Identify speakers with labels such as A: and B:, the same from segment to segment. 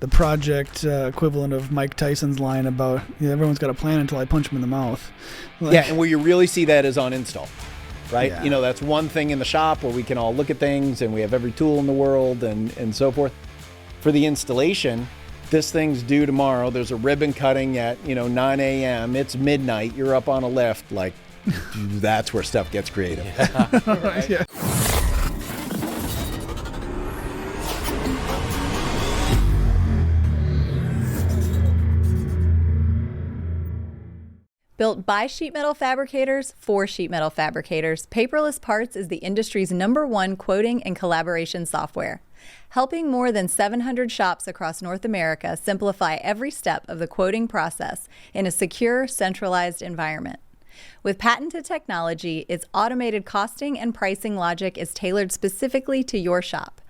A: the project equivalent of Mike Tyson's line about everyone's got a plan until I punch him in the mouth.
B: Yeah, and where you really see that is on install, right?
A: Yeah.
B: That's one thing in the shop where we can all look at things and we have every tool in the world and so forth. For the installation, this thing's due tomorrow. There's a ribbon cutting at 9 a.m. It's midnight. You're up on a lift. Like, that's where stuff gets creative.
A: Right? Yeah.
C: Built by sheet metal fabricators for sheet metal fabricators, Paperless Parts is the industry's #1 quoting and collaboration software, helping more than 700 shops across North America simplify every step of the quoting process in a secure, centralized environment. With patented technology, its automated costing and pricing logic is tailored specifically to your shop.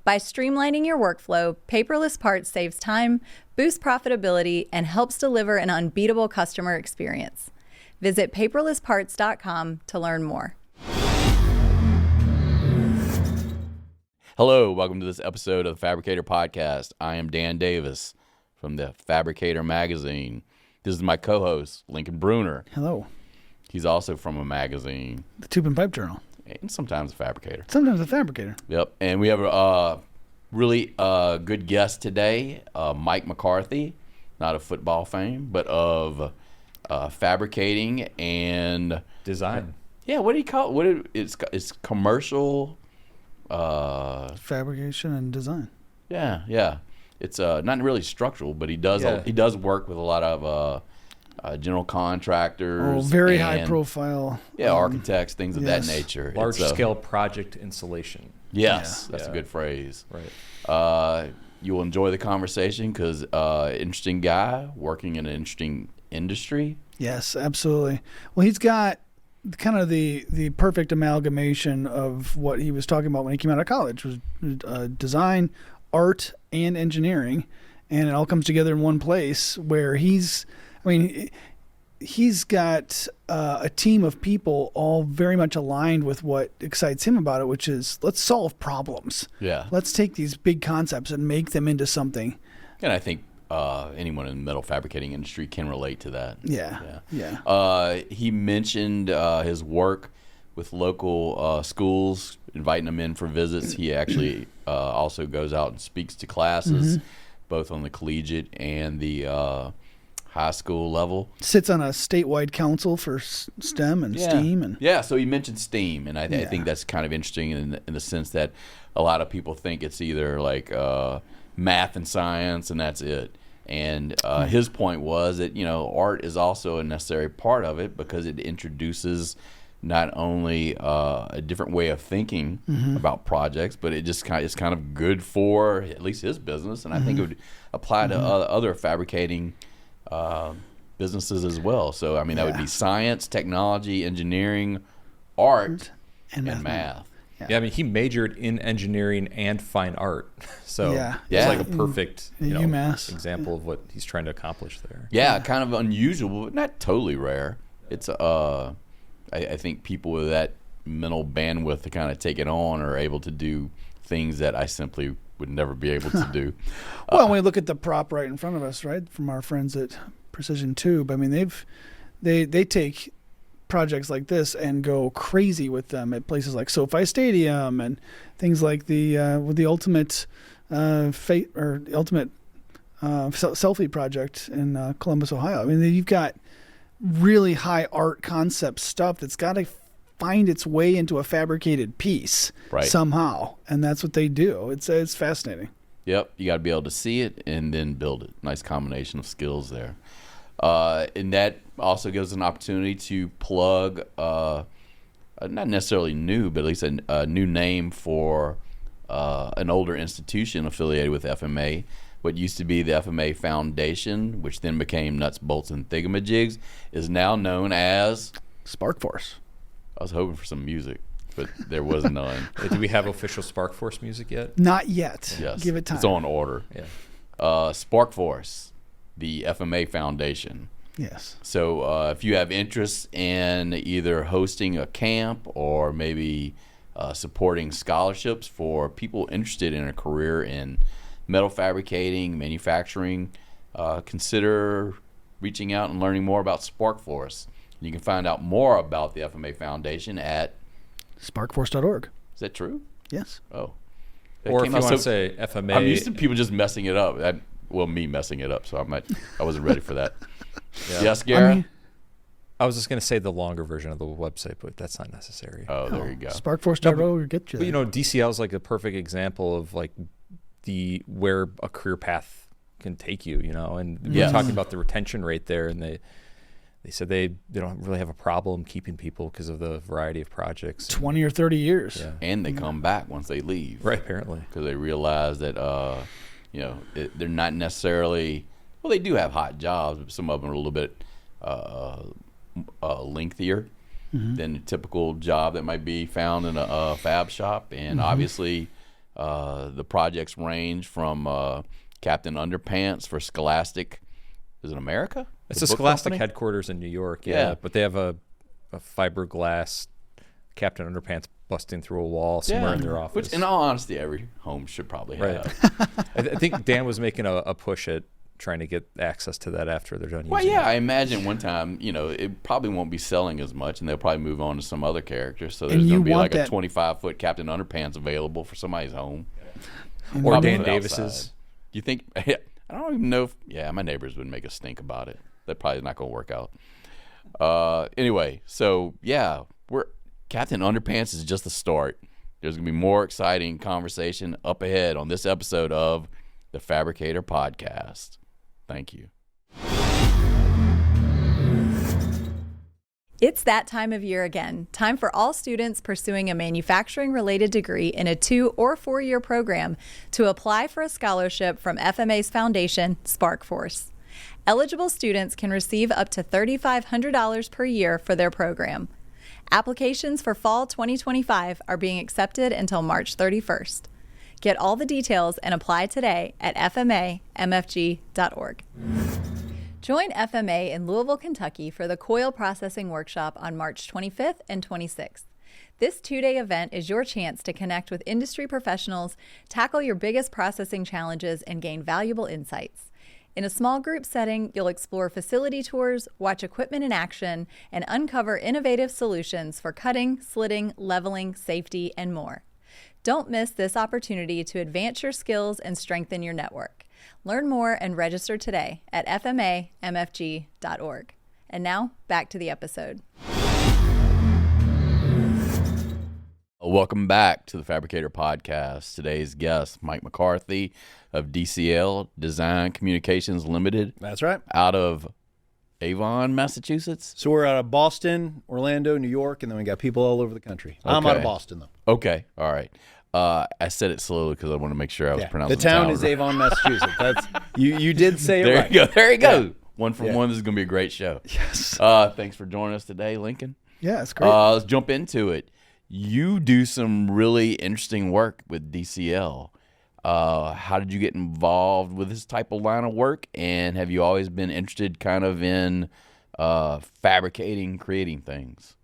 C: By streamlining your workflow, Paperless Parts saves time, boosts profitability, and helps deliver an unbeatable customer experience. Visit paperlessparts.com to learn more.
D: Hello, welcome to this episode of the Fabricator Podcast. I am Dan Davis from the Fabricator magazine. This is my co-host, Lincoln Bruner.
A: Hello.
D: He's also from a magazine.
A: The Tube and Pipe Journal.
D: And sometimes a fabricator.
A: Sometimes a fabricator.
D: Yep. And we have a really good guest today, Mike McCarthy, not of football fame, but of fabricating and
E: design.
D: Yeah, what do you call it? It's commercial
A: Fabrication and design.
D: Yeah. It's not really structural, but he does work with a lot of general contractors.
A: Very high profile.
D: Yeah, architects, things of that nature.
E: Large scale project installation.
D: Yes, that's a good phrase.
E: Right.
D: You'll enjoy the conversation because interesting guy working in an interesting industry.
A: Yes, absolutely. Well, he's got kind of the perfect amalgamation of what he was talking about when he came out of college, was design, art, and engineering, and it all comes together in one place where he's got a team of people all very much aligned with what excites him about it, which is let's solve problems.
D: Yeah. Let's
A: take these big concepts and make them into something.
D: And I think anyone in the metal fabricating industry can relate to that.
A: Yeah.
D: He mentioned his work with local schools, inviting them in for visits. He actually also goes out and speaks to classes, both on the collegiate and the high school level.
A: Sits on a statewide council for STEM and STEAM.
D: So he mentioned STEAM, and I think that's kind of interesting in the sense that a lot of people think it's either like math and science and that's it. And his point was that art is also a necessary part of it because it introduces not only a different way of thinking about projects, but it just it's kind of good for at least his business, and I think it would apply to other fabricating businesses as well. So that would be science, technology, engineering, art, and math.
E: Yeah, he majored in engineering and fine art. So it's like a perfect example of what he's trying to accomplish there.
D: Yeah, kind of unusual, but not totally rare. It's I think people with that mental bandwidth to kind of take it on are able to do things that I simply would never be able to do.
A: Well, when we look at the prop right in front of us, right, from our friends at Precision Tube, they take projects like this and go crazy with them at places like SoFi Stadium and things like the ultimate selfie project in Columbus, Ohio. You've got really high art concept stuff that's got to find its way into a fabricated piece somehow, and that's what they do. It's fascinating.
D: Yep, you got to be able to see it and then build it. Nice combination of skills there. And that also gives an opportunity to plug not necessarily new, but at least a new name for an older institution affiliated with FMA. What used to be the FMA Foundation, which then became Nuts, Bolts, and Thingamajigs, is now known as
A: SparkForce.
D: I was hoping for some music, but there was none.
E: Do we have official SparkForce music yet?
A: Not yet.
D: Yes.
A: Give it time.
D: It's on order.
E: Yeah.
D: SparkForce, the FMA Foundation.
A: Yes.
D: So if you have interest in either hosting a camp or maybe supporting scholarships for people interested in a career in metal fabricating, manufacturing, consider reaching out and learning more about SparkForce. You can find out more about the FMA Foundation at
A: sparkforce.org.
D: Is that true?
A: Yes.
D: Oh.
E: Or if you want to say FMA.
D: I'm used to people just messing it up. Me messing it up, so I wasn't ready for that. Yeah. Yes, Garrett?
E: I was just going to say the longer version of the website, but that's not necessary.
D: Oh, there you go.
A: Sparkforce.org will get you there.
E: But, DCL is like a perfect example of like where a career path can take you, and we're talking about the retention rate there, and they said they don't really have a problem keeping people because of the variety of projects.
A: 20 or 30 years.
D: Yeah. And they come back once they leave.
E: Right, apparently.
D: Because they realize that, they're not necessarily, well, they do have hot jobs, but some of them are a little bit lengthier than a typical job that might be found in a fab shop. And obviously the projects range from Captain Underpants for Scholastic. Is it America?
E: It's a Scholastic headquarters in New York, but they have a fiberglass Captain Underpants busting through a wall somewhere in their office.
D: Which, in all honesty, every home should probably have.
E: I think Dan was making a push at trying to get access to that after they're done using it.
D: Well, yeah, I imagine one time, it probably won't be selling as much, and they'll probably move on to some other characters. So there's going to be like a 25-foot Captain Underpants available for somebody's home.
E: Or Dan Davis's.
D: Do you think... I don't even know if... my neighbors would make a stink about it. That probably not going to work out. Anyway, so, Captain Underpants is just the start. There's going to be more exciting conversation up ahead on this episode of the Fabricator Podcast. Thank you.
C: It's that time of year again. Time for all students pursuing a manufacturing-related degree in a 2- or 4-year program to apply for a scholarship from FMA's foundation, SparkForce. Eligible students can receive up to $3,500 per year for their program. Applications for fall 2025 are being accepted until March 31st. Get all the details and apply today at fmamfg.org. Join FMA in Louisville, Kentucky for the Coil Processing Workshop on March 25th and 26th. This 2-day event is your chance to connect with industry professionals, tackle your biggest processing challenges, and gain valuable insights. In a small group setting, you'll explore facility tours, watch equipment in action, and uncover innovative solutions for cutting, slitting, leveling, safety, and more. Don't miss this opportunity to advance your skills and strengthen your network. Learn more and register today at fmamfg.org. And now, back to the episode.
D: Welcome back to the Fabricator Podcast. Today's guest, Mike McCarthy of DCL, Design Communications Ltd.
B: That's right.
D: Out of Avon, Massachusetts.
B: So we're out of Boston, Orlando, New York, and then we got people all over the country. Okay. I'm out of Boston, though.
D: Okay. All right. I said it slowly because I want to make sure I was pronouncing
B: the town is Avon, Massachusetts. That's you did say it right.
D: There you go. There you go. Yeah. One from one. This is going to be a great show.
A: Yes.
D: Thanks for joining us today, Lincoln.
A: Yeah, it's great.
D: Let's jump into it. You do some really interesting work with DCL. How did you get involved with this type of line of work? And have you always been interested kind of in fabricating, creating things?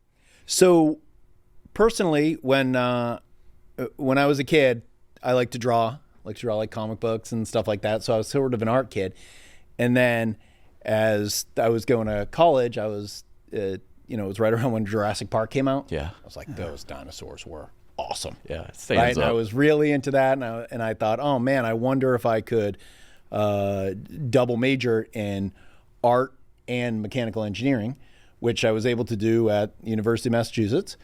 B: So personally, when I was a kid, I liked to draw like comic books and stuff like that. So I was sort of an art kid. And then as I was going to college, I was, it was right around when Jurassic Park came out.
D: Yeah.
B: I was like, those dinosaurs were awesome.
D: Yeah.
B: Right? And I was really into that. And I thought, oh man, I wonder if I could double major in art and mechanical engineering, which I was able to do at University of Massachusetts.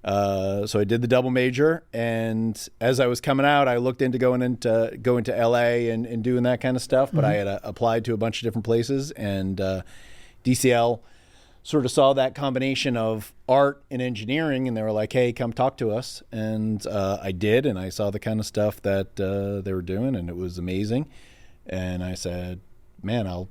B: So I did the double major, and as I was coming out, I looked into going to LA and doing that kind of stuff, but I had applied to a bunch of different places, and DCL sort of saw that combination of art and engineering, and they were like, hey, come talk to us. And I did, and I saw the kind of stuff that they were doing, and it was amazing. And I said, man, I'll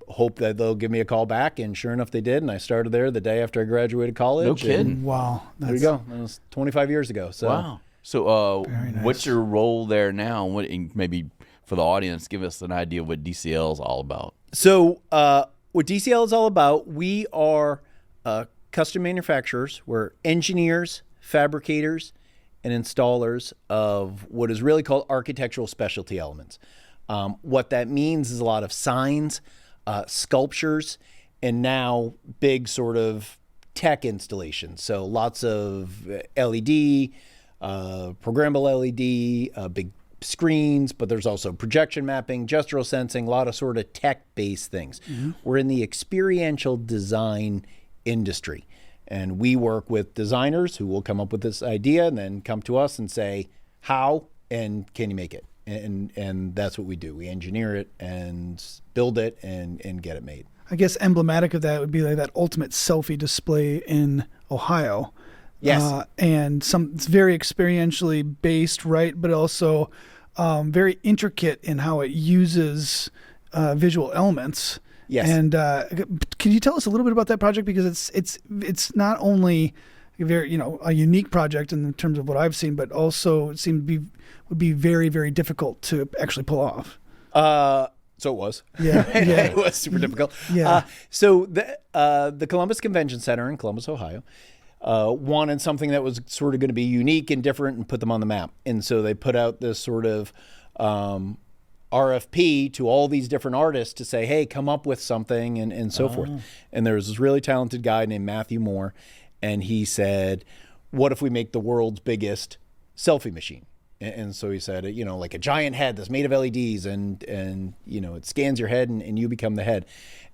B: hope that they'll give me a call back, and sure enough they did, and I started there the day after I graduated college.
D: No kidding.
A: Wow.
B: There you go. That was 25 years ago. So.
D: Wow. So
A: nice.
D: What's your role there now? And maybe for the audience, give us an idea of what DCL is all about.
B: So what DCL is all about, we are custom manufacturers. We're engineers, fabricators, and installers of what is really called architectural specialty elements. What that means is a lot of signs, sculptures, and now big sort of tech installations. So lots of LED, programmable LED, big screens, but there's also projection mapping, gestural sensing, a lot of sort of tech-based things. We're in the experiential design industry, and we work with designers who will come up with this idea and then come to us and say, how and can you make it? And that's what we do. We engineer it and build it and get it made.
A: I guess emblematic of that would be like that ultimate selfie display in Ohio.
B: Yes.
A: And it's very experientially based, right? But also very intricate in how it uses visual elements.
B: Yes.
A: And can you tell us a little bit about that project? Because it's not only a very, a unique project in terms of what I've seen, but also it would be very, very difficult to actually pull off.
B: So it was.
A: Yeah.
B: It was super difficult.
A: Yeah.
B: So the Columbus Convention Center in Columbus, Ohio, wanted something that was sort of going to be unique and different and put them on the map. And so they put out this sort of RFP to all these different artists to say, hey, come up with something and so forth. And there was this really talented guy named Matthew Moore. And he said, what if we make the world's biggest selfie machine? And so he said, like a giant head that's made of LEDs and it scans your head and you become the head.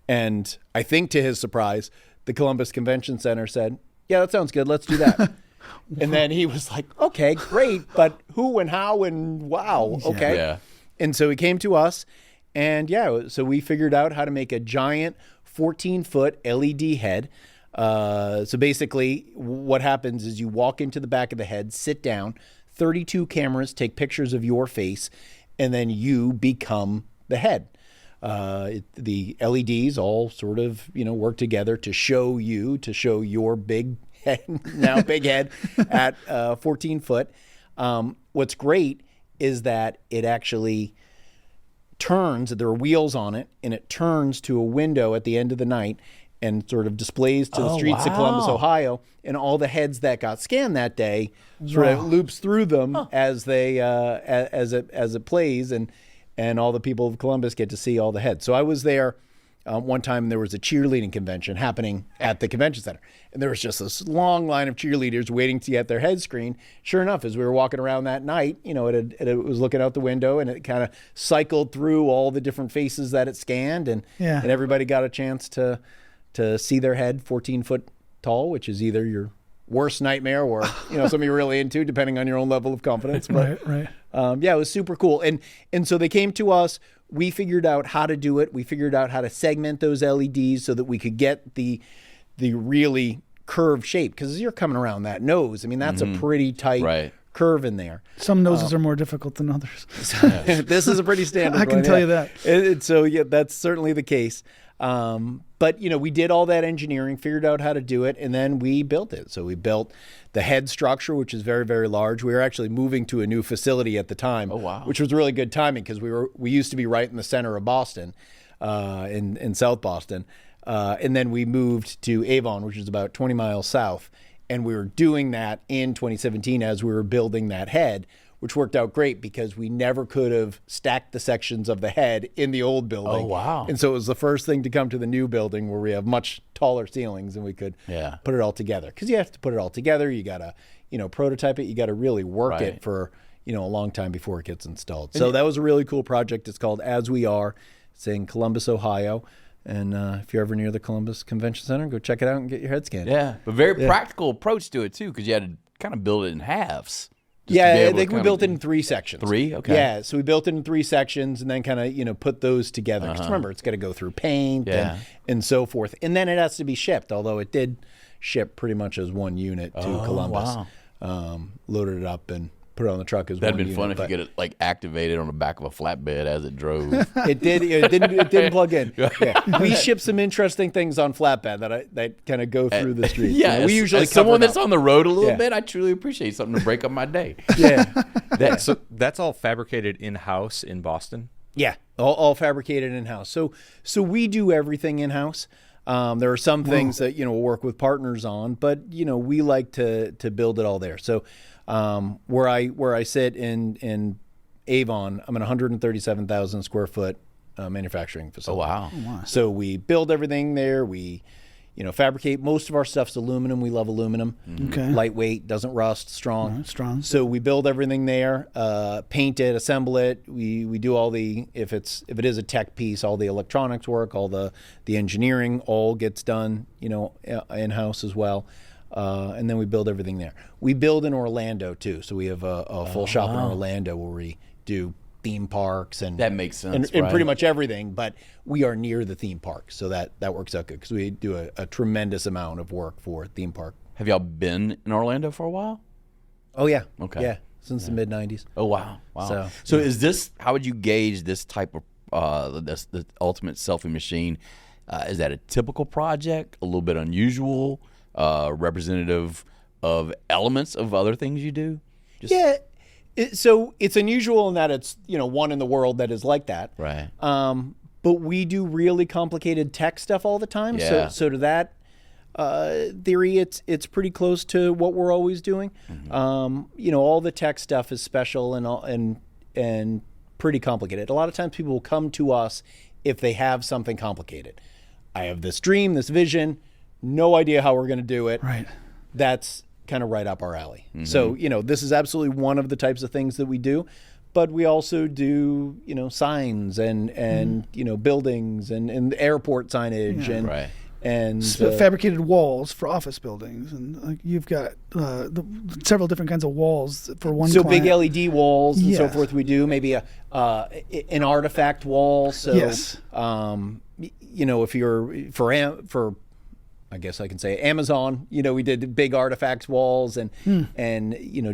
B: And I think to his surprise, the Columbus Convention Center said, yeah, that sounds good. Let's do that. And then he was like, okay, great. But who and how and wow. Okay.
D: Yeah.
B: And so he came to us and so we figured out how to make a giant 14-foot LED head. So basically what happens is you walk into the back of the head, sit down, 32 cameras take pictures of your face, and then you become the head. The LEDs all sort of, work together to show your big head, now big head at 14 foot. What's great is that it actually turns, there are wheels on it, and it turns to a window at the end of the night and sort of displays to the streets of Columbus, Ohio, and all the heads that got scanned that day sort of loops through them as they as it plays, and all the people of Columbus get to see all the heads. So I was there one time. There was a cheerleading convention happening at the convention center, and there was just this long line of cheerleaders waiting to get their head screened. Sure enough, as we were walking around that night, it was looking out the window, and it kind of cycled through all the different faces that it scanned, and everybody got a chance to see their head 14 foot tall, which is either your worst nightmare or something you're really into, depending on your own level of confidence. But,
A: right.
B: It was super cool. And so they came to us. We figured out how to do it. We figured out how to segment those LEDs so that we could get the really curved shape. Because as you're coming around that nose, I mean, that's a pretty tight curve in there.
A: Some noses are more difficult than others.
B: This is a pretty standard
A: I can tell you that.
B: So that's certainly the case. But we did all that engineering, figured out how to do it, and then we built it. So we built the head structure, which is very, very large. We were actually moving to a new facility at the time, which was really good timing because we used to be right in the center of Boston, in South Boston, and then we moved to Avon, which is about 20 miles south, and we were doing that in 2017 as we were building that head, which worked out great because we never could have stacked the sections of the head in the old building.
D: Oh, wow.
B: And so it was the first thing to come to the new building where we have much taller ceilings and we could put it all together. Because you have to put it all together. You got to, prototype it. You got to really work it for, a long time before it gets installed. So that was a really cool project. It's called As We Are. It's in Columbus, Ohio. And if you're ever near the Columbus Convention Center, go check it out and get your head scanned.
D: Yeah, but very practical approach to it, too, because you had to kind of build it in halves.
B: I think we built it in 3 sections.
D: 3? Okay.
B: Yeah, so we built it in 3 sections and then kind of, put those together. Because remember, it's got to go through paint and so forth. And then it has to be shipped, although it did ship pretty much as one unit to Columbus.
D: Wow.
B: Loaded it up and put it on the truck as
D: That'd
B: one
D: been
B: unit.
D: fun if you could have activated on the back of a flatbed as it drove.
B: It did. It didn't plug in. Yeah. We ship some interesting things on flatbed that kind of go through the streets.
D: Yeah,
B: we usually
D: as someone that's
B: up.
D: on the road a little bit, I truly appreciate something to break up my day.
B: Yeah.
E: So that's all fabricated in-house in Boston?
B: Yeah, all fabricated in-house. So we do everything in-house. There are some things that we'll work with partners on, but we like to build it all there. So Where I sit in Avon, I'm an 137,000 square foot manufacturing facility.
D: Oh, wow.
B: So we build everything there. We, fabricate. Most of our stuff's aluminum. We love aluminum.
A: Okay.
B: Lightweight, doesn't rust, strong.
A: Strong.
B: So we build everything there, paint it, assemble it. We do all the, if it is a tech piece, all the electronics work, all the engineering all gets done, in-house as well. And then we build everything there. We build in Orlando too. So we have a full shop in Orlando where we do theme parks and
D: that makes sense,
B: and
D: right?
B: pretty much everything, but we are near the theme park, so that works out good because we do a tremendous amount of work for theme park.
D: Have y'all been in Orlando for a while?
B: Oh yeah,
D: Okay.
B: yeah, since the mid '90s.
D: Oh, wow. So is this, how would you gauge this type of the ultimate selfie machine? Is that a typical project, a little bit unusual, representative of elements of other things you do?
B: Yeah. So it's unusual in that it's one in the world that is like that.
D: Right.
B: But we do really complicated tech stuff all the time.
D: Yeah.
B: So to that theory, it's pretty close to what we're always doing. Mm-hmm. All the tech stuff is special and pretty complicated. A lot of times people will come to us if they have something complicated. I have this dream, this vision, no idea how we're going to do it.
A: Right.
B: That's kind of right up our alley. Mm-hmm. So, this is absolutely one of the types of things that we do, but we also do, signs and buildings and airport signage and
D: right.
B: and
A: fabricated walls for office buildings, and you've got several different kinds of walls for one.
B: So
A: client.
B: big LED walls and so
A: Yes.
B: forth. We do maybe an artifact wall. So,
A: Yes.
B: if you're for I guess I can say Amazon, we did big artifacts walls and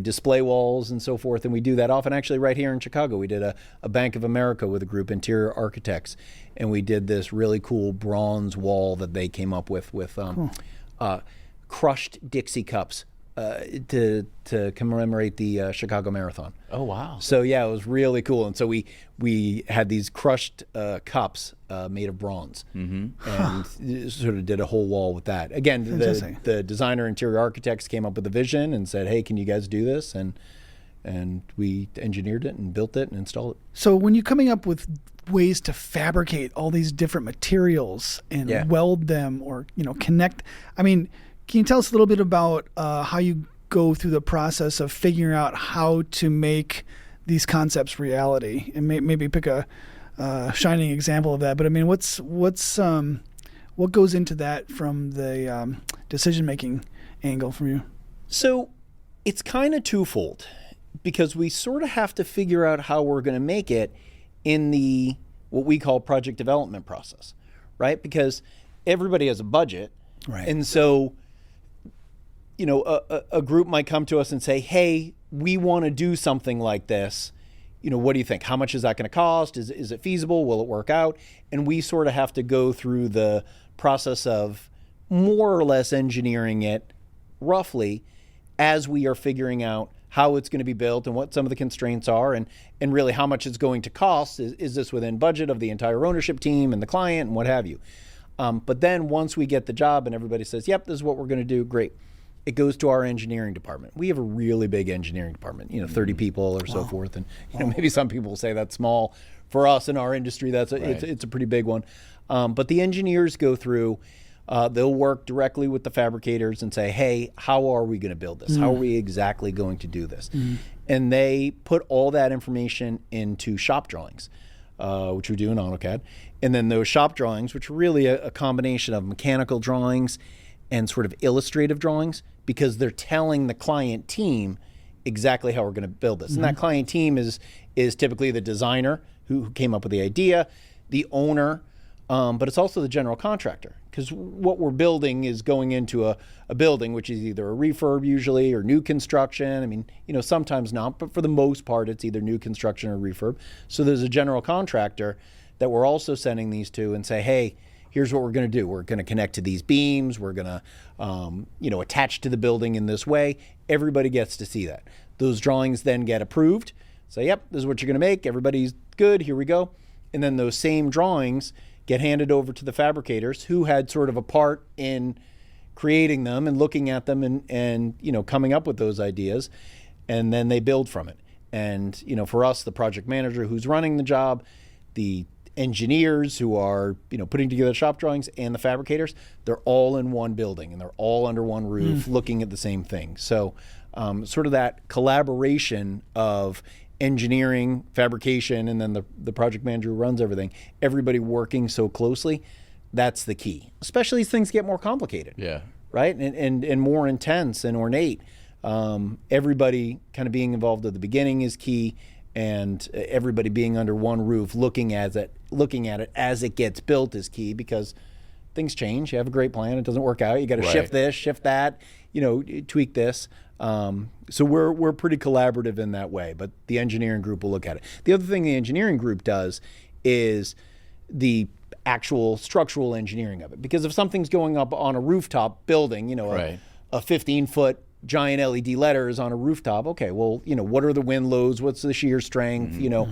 B: display walls and so forth. And we do that often. Actually, right here in Chicago, we did a Bank of America with a group, Interior Architects. And we did this really cool bronze wall that they came up with crushed Dixie cups to commemorate the Chicago Marathon.
D: Oh, wow.
B: So yeah, it was really cool. And so we had these crushed cups made of bronze, and sort of did a whole wall with that. Again, the designer, interior architects came up with a vision and said, "Hey, can you guys do this?" And we engineered it and built it and installed it.
A: So when you're coming up with ways to fabricate all these different materials and weld them or connect, I mean, can you tell us a little bit about how you go through the process of figuring out how to make these concepts reality, and maybe pick a shining example of that? But I mean, what goes into that from the decision-making angle from you?
B: So it's kind of twofold, because we sort of have to figure out how we're going to make it in the what we call project development process, right? Because everybody has a budget,
A: right?
B: And so a group might come to us and say, "Hey, we want to do something like this. What do you think? How much is that going to cost? Is it feasible? Will it work out?" And we sort of have to go through the process of more or less engineering it roughly as we are figuring out how it's going to be built and what some of the constraints are and really how much it's going to cost. Is this within budget of the entire ownership team and the client and what have you? But then once we get the job and everybody says, "Yep, this is what we're going to do," great. It goes to our engineering department. We have a really big engineering department, 30 people or so forth. And maybe some people will say that's small. For us in our industry, it's a pretty big one. But the engineers go through, they'll work directly with the fabricators and say, "Hey, how are we going to build this? How are we exactly going to do this?" And they put all that information into shop drawings, which we do in AutoCAD. And then those shop drawings, which are really a combination of mechanical drawings and sort of illustrative drawings, because they're telling the client team exactly how we're going to build this. And that client team is typically the designer who came up with the idea, the owner, but it's also the general contractor, because what we're building is going into a building, which is either a refurb usually or new construction. I mean, sometimes not, but for the most part, it's either new construction or refurb. So there's a general contractor that we're also sending these to and say, "Hey, here's what we're going to do. We're going to connect to these beams. We're going to, attach to the building in this way." Everybody gets to see that. Those drawings then get approved. Say, "Yep, this is what you're going to make. Everybody's good. Here we go." And then those same drawings get handed over to the fabricators, who had sort of a part in creating them and looking at them and coming up with those ideas. and then they build from it. And, you know, for us, the project manager who's running the job, the engineers who are, you know, putting together shop drawings, and the fabricators, they're all in one building and they're all under one roof looking at the same thing. So sort of that collaboration of engineering, fabrication, and then the project manager who runs everything, everybody working so closely, that's the key, especially as things get more complicated.
D: Yeah.
B: Right? And more intense and ornate. Everybody kind of being involved at the beginning is key, and everybody being under one roof looking at it as it gets built is key, because things change. You have a great plan, it doesn't work out, you got to shift this, shift that, you know, tweak this. So we're pretty collaborative in that way, but the engineering group will look at it. The other thing the engineering group does is the actual structural engineering of it, because if something's going up on a rooftop building, you know, a 15-foot giant LED letters on a rooftop, okay, well, you know, what are the wind loads, what's the shear strength, you know,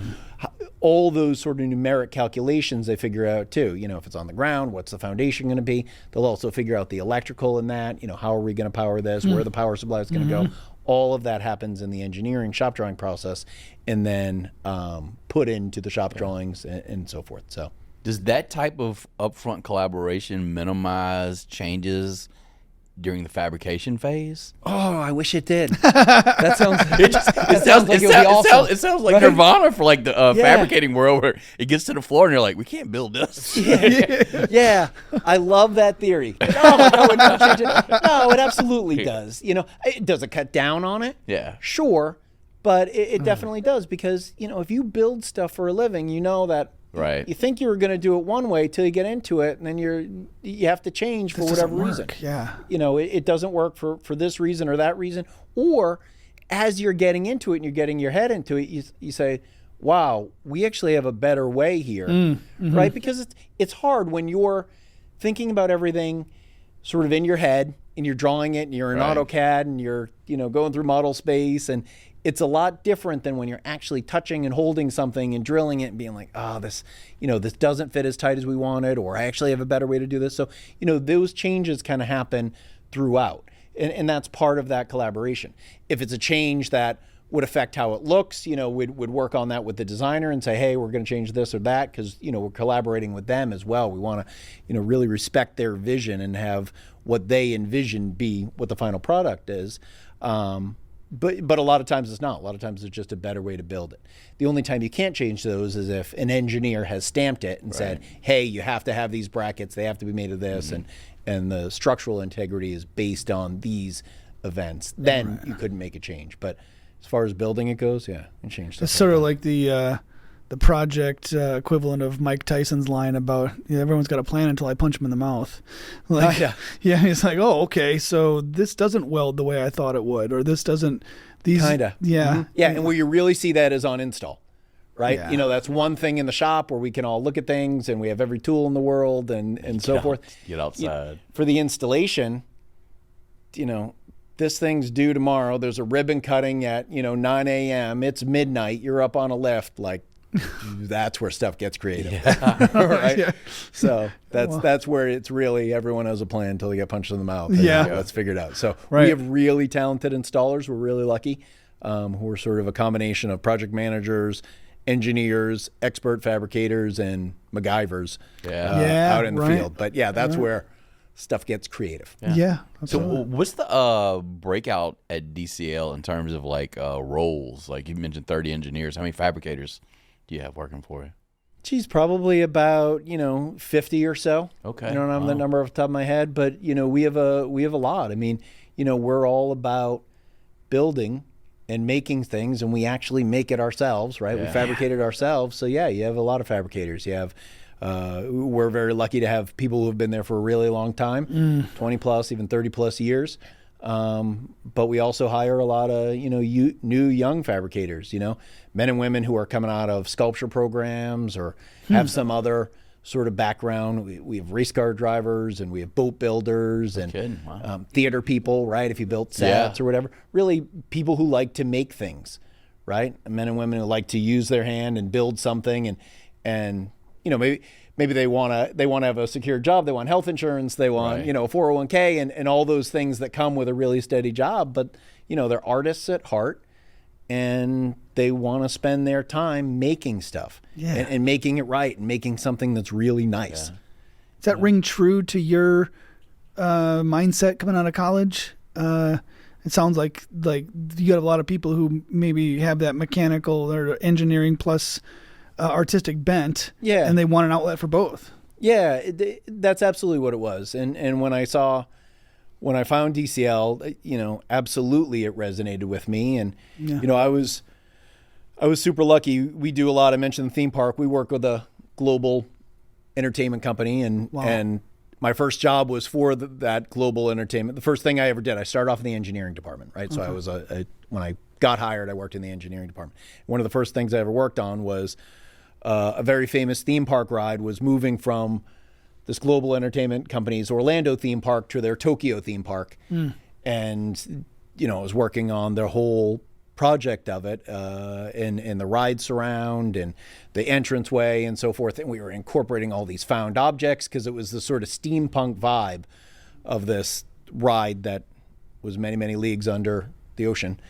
B: all those sort of numeric calculations they figure out too. You know, if it's on the ground, what's the foundation going to be? They'll also figure out the electrical in that, you know, how are we going to power this, where the power supply is going to go. All of that happens in the engineering shop drawing process, and then put into the shop drawings and so forth. So
D: does that type of upfront collaboration minimize changes during the fabrication phase?
B: Oh, I wish it did. That sounds.
D: It sounds like Nirvana for like the fabricating world, where it gets to the floor and you're like, we can't build this.
B: Yeah, I love that theory. No, it absolutely does. You know, does it cut down on it?
D: Yeah,
B: sure, but it definitely does, because, you know, if you build stuff for a living, you know that.
D: Right.
B: You think you were going to do it one way till you get into it, and then you have to change for whatever reason.
A: Yeah.
B: You know, it doesn't work for this reason or that reason. Or as you're getting into it and you're getting your head into it, you say, wow, we actually have a better way here. Right? Because it's hard when you're thinking about everything sort of in your head, and you're drawing it, and you're in AutoCAD, and you're, you know, going through model space, and it's a lot different than when you're actually touching and holding something and drilling it and being like, this, you know, this doesn't fit as tight as we wanted, or I actually have a better way to do this. So, you know, those changes kind of happen throughout, and that's part of that collaboration. If it's a change that would affect how it looks, you know, we'd work on that with the designer and say, hey, we're going to change this or that, because, you know, we're collaborating with them as well. We want to, you know, really respect their vision and have what they envision be what the final product is. But a lot of times it's not. A lot of times it's just a better way to build it. The only time you can't change those is if an engineer has stamped it and said, hey, you have to have these brackets, they have to be made of this, and the structural integrity is based on these events. Then you couldn't make a change. But as far as building it goes, yeah, you can change stuff.
A: It's sort of like the project equivalent of Mike Tyson's line about, everyone's got a plan until I punch him in the mouth. Like, he's like, oh, okay, so this doesn't weld the way I thought it would, or this doesn't.
B: Kinda. Yeah, and where you really see that is on install, right? Yeah. You know, that's one thing in the shop where we can all look at things and we have every tool in the world and so forth.
D: Get outside.
B: For the installation, you know, this thing's due tomorrow. There's a ribbon cutting at, 9 a.m. It's midnight. You're up on a lift, like, that's where stuff gets creative. Right? Yeah. So that's where it's really everyone has a plan until they get punched in the mouth. Let's figure it out. So we have really talented installers. We're really lucky, who are sort of a combination of project managers, engineers, expert fabricators, and MacGyvers out in the field. But that's where stuff gets creative.
D: So what's the breakout at DCL in terms of like roles? Like you mentioned 30 engineers. How many fabricators do you have working for you?
B: Geez, probably about 50 or so.
D: Okay,
B: I don't have the number off the top of my head, but we have a lot. I mean, we're all about building and making things, and we actually make it ourselves, right? We fabricate it ourselves. So you have a lot of fabricators. You have we're very lucky to have people who have been there for a really long time, 20 plus, even 30 plus years. But we also hire a lot of, new young fabricators, men and women who are coming out of sculpture programs or have some other sort of background. We have race car drivers, and we have boat builders and theater people, right? If you built sets or whatever, really people who like to make things, right? Men and women who like to use their hand and build something, and maybe they want to have a secure job. They want health insurance. They want, a 401k and all those things that come with a really steady job. But, they're artists at heart. and they want to spend their time making stuff and making it right and making something that's really nice.
A: Does that ring true to your mindset coming out of college? It sounds like you got a lot of people who maybe have that mechanical or engineering plus artistic bent, and they want an outlet for both.
B: Yeah, that's absolutely what it was. And when I found DCL, absolutely it resonated with me. And I was super lucky. We do a lot. I mentioned the theme park. We work with a global entertainment company, and my first job was for that global entertainment. The first thing I ever did, I started off in the engineering department, right? So I was when I got hired, I worked in the engineering department. One of the first things I ever worked on was a very famous theme park ride was moving from this global entertainment company's Orlando theme park to their Tokyo theme park. And, I was working on their whole project of it, and the ride surround and the entranceway and so forth. And we were incorporating all these found objects because it was the sort of steampunk vibe of this ride that was many, many leagues under the ocean.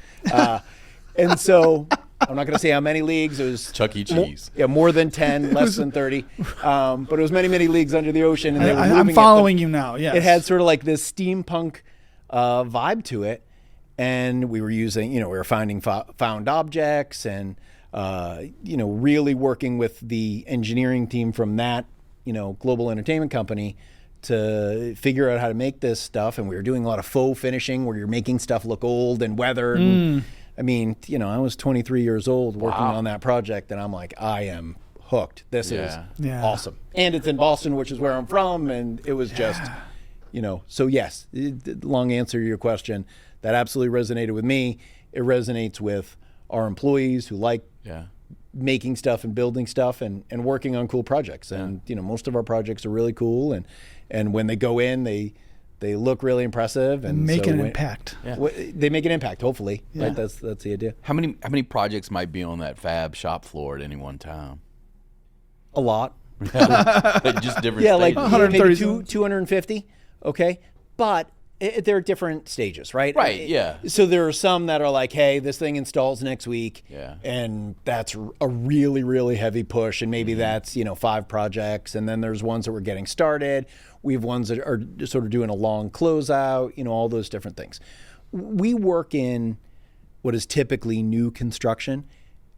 B: And so I'm not going to say how many leagues. It was
D: Chuck E. Cheese.
B: More than 10, less than 30. But it was many, many leagues under the ocean. And
A: I'm following you now. Yes.
B: It had sort of like this steampunk vibe to it. And we were using, we were finding found objects and, really working with the engineering team from that, global entertainment company to figure out how to make this stuff. And we were doing a lot of faux finishing where you're making stuff look old and weathered. And, I was 23 years old working on that project, and I'm like, I am hooked. This is awesome. And it's in Boston, which is where I'm from, and it was just, so yes, long answer to your question, that absolutely resonated with me. It resonates with our employees who like making stuff and building stuff and working on cool projects. And, most of our projects are really cool, and when they go in, they look really impressive and
A: make an impact.
B: They make an impact, hopefully. Right? That's the idea.
D: How many projects might be on that fab shop floor at any one time?
B: A lot.
D: Just different stages.
B: Like 130, 250. Okay, but they're at different stages, right?
D: Right. Yeah.
B: So there are some that are like, hey, this thing installs next week.
D: Yeah.
B: And that's a really, really heavy push, and maybe that's 5 projects, and then there's ones that we're getting started. We have ones that are sort of doing a long closeout, all those different things. We work in what is typically new construction,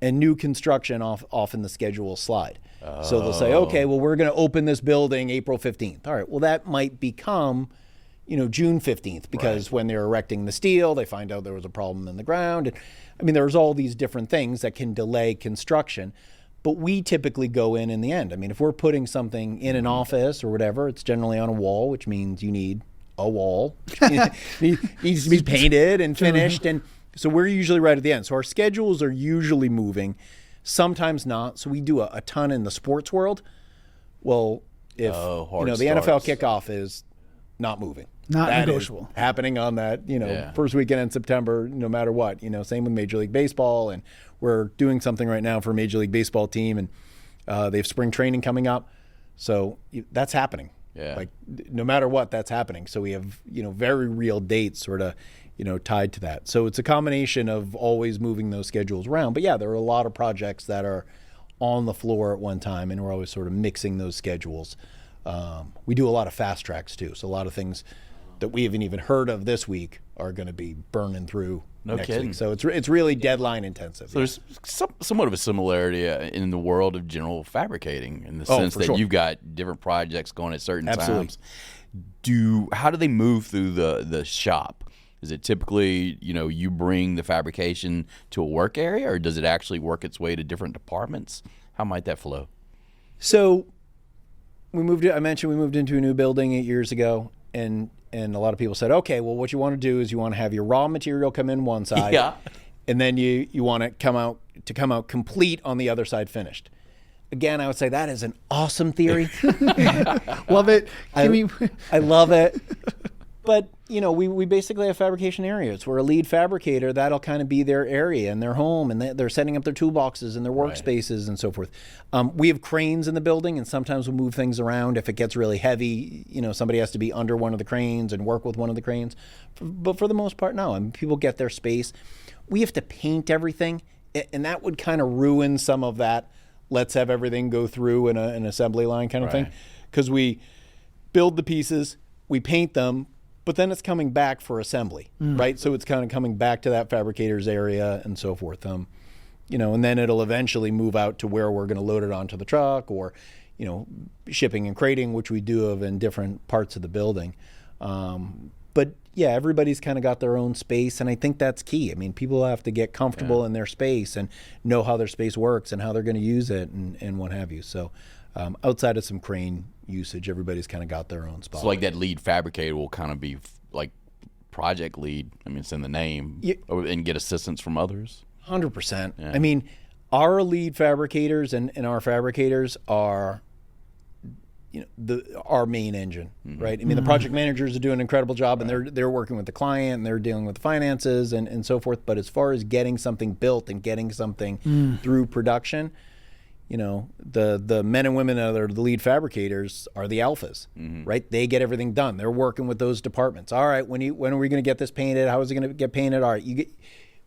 B: and new construction often the schedule will slide. So they'll say, okay, well, we're going to open this building April 15th. All right, well, that might become, June 15th, because when they're erecting the steel, they find out there was a problem in the ground. And, there's all these different things that can delay construction. But we typically go in the end. If we're putting something in an office or whatever, it's generally on a wall, which means you need a wall. It needs to be painted and finished. And so we're usually right at the end. So our schedules are usually moving, sometimes not. So we do a ton in the sports world. Well, if the NFL kickoff is not moving.
A: Not negotiable.
B: Happening on that, first weekend in September, no matter what. Same with Major League Baseball, and we're doing something right now for a Major League Baseball team, and they have spring training coming up. So that's happening.
D: Yeah.
B: Like no matter what, that's happening. So we have, very real dates sort of, tied to that. So it's a combination of always moving those schedules around. But yeah, there are a lot of projects that are on the floor at one time, and we're always sort of mixing those schedules. We do a lot of fast tracks too. So a lot of things that we haven't even heard of this week are going to be burning through next week. So it's really deadline intensive.
D: So there's somewhat of a similarity in the world of general fabricating in the sense that you've got different projects going at certain times. How do they move through the shop? Is it typically, you bring the fabrication to a work area, or does it actually work its way to different departments? How might that flow?
B: So I mentioned we moved into a new building 8 years ago, and a lot of people said, okay, well, what you want to do is you want to have your raw material come in one side, and then you want it come out complete on the other side finished. Again, I would say that is an awesome theory.
A: Love it.
B: I love it. But, we basically have fabrication areas where a lead fabricator, that'll kind of be their area and their home, and they're setting up their toolboxes and their workspaces and so forth. We have cranes in the building, and sometimes we'll move things around. If it gets really heavy, somebody has to be under one of the cranes and work with one of the cranes. But for the most part, no. People get their space. we have to paint everything, and that would kind of ruin some of that. Let's have everything go through in an assembly line kind of thing, because we build the pieces, we paint them, but then it's coming back for assembly, right? So it's kind of coming back to that fabricators area and so forth. You know, and then it'll eventually move out to where we're going to load it onto the truck, or, you know, shipping and crating, which we do of in different parts of the building. But yeah, everybody's kind of got their own space, and I think that's key. I mean, people have to get comfortable in their space and know how their space works and how they're going to use it and what have you. So outside of some crane usage, everybody's kind of got their own spot.
D: So like that lead fabricator will kind of be like project lead. I mean, it's in the name, and get assistance from others.
B: 100%. Yeah. I mean, our lead fabricators and our fabricators are, you know, our main engine, right? I mean, the project managers are doing an incredible job, and they're working with the client, and they're dealing with the finances and so forth. But as far as getting something built and getting something through production, you know, the men and women that are the lead fabricators are the alphas, right? They get everything done. They're working with those departments. All right, when are we going to get this painted? How is it going to get painted? All right,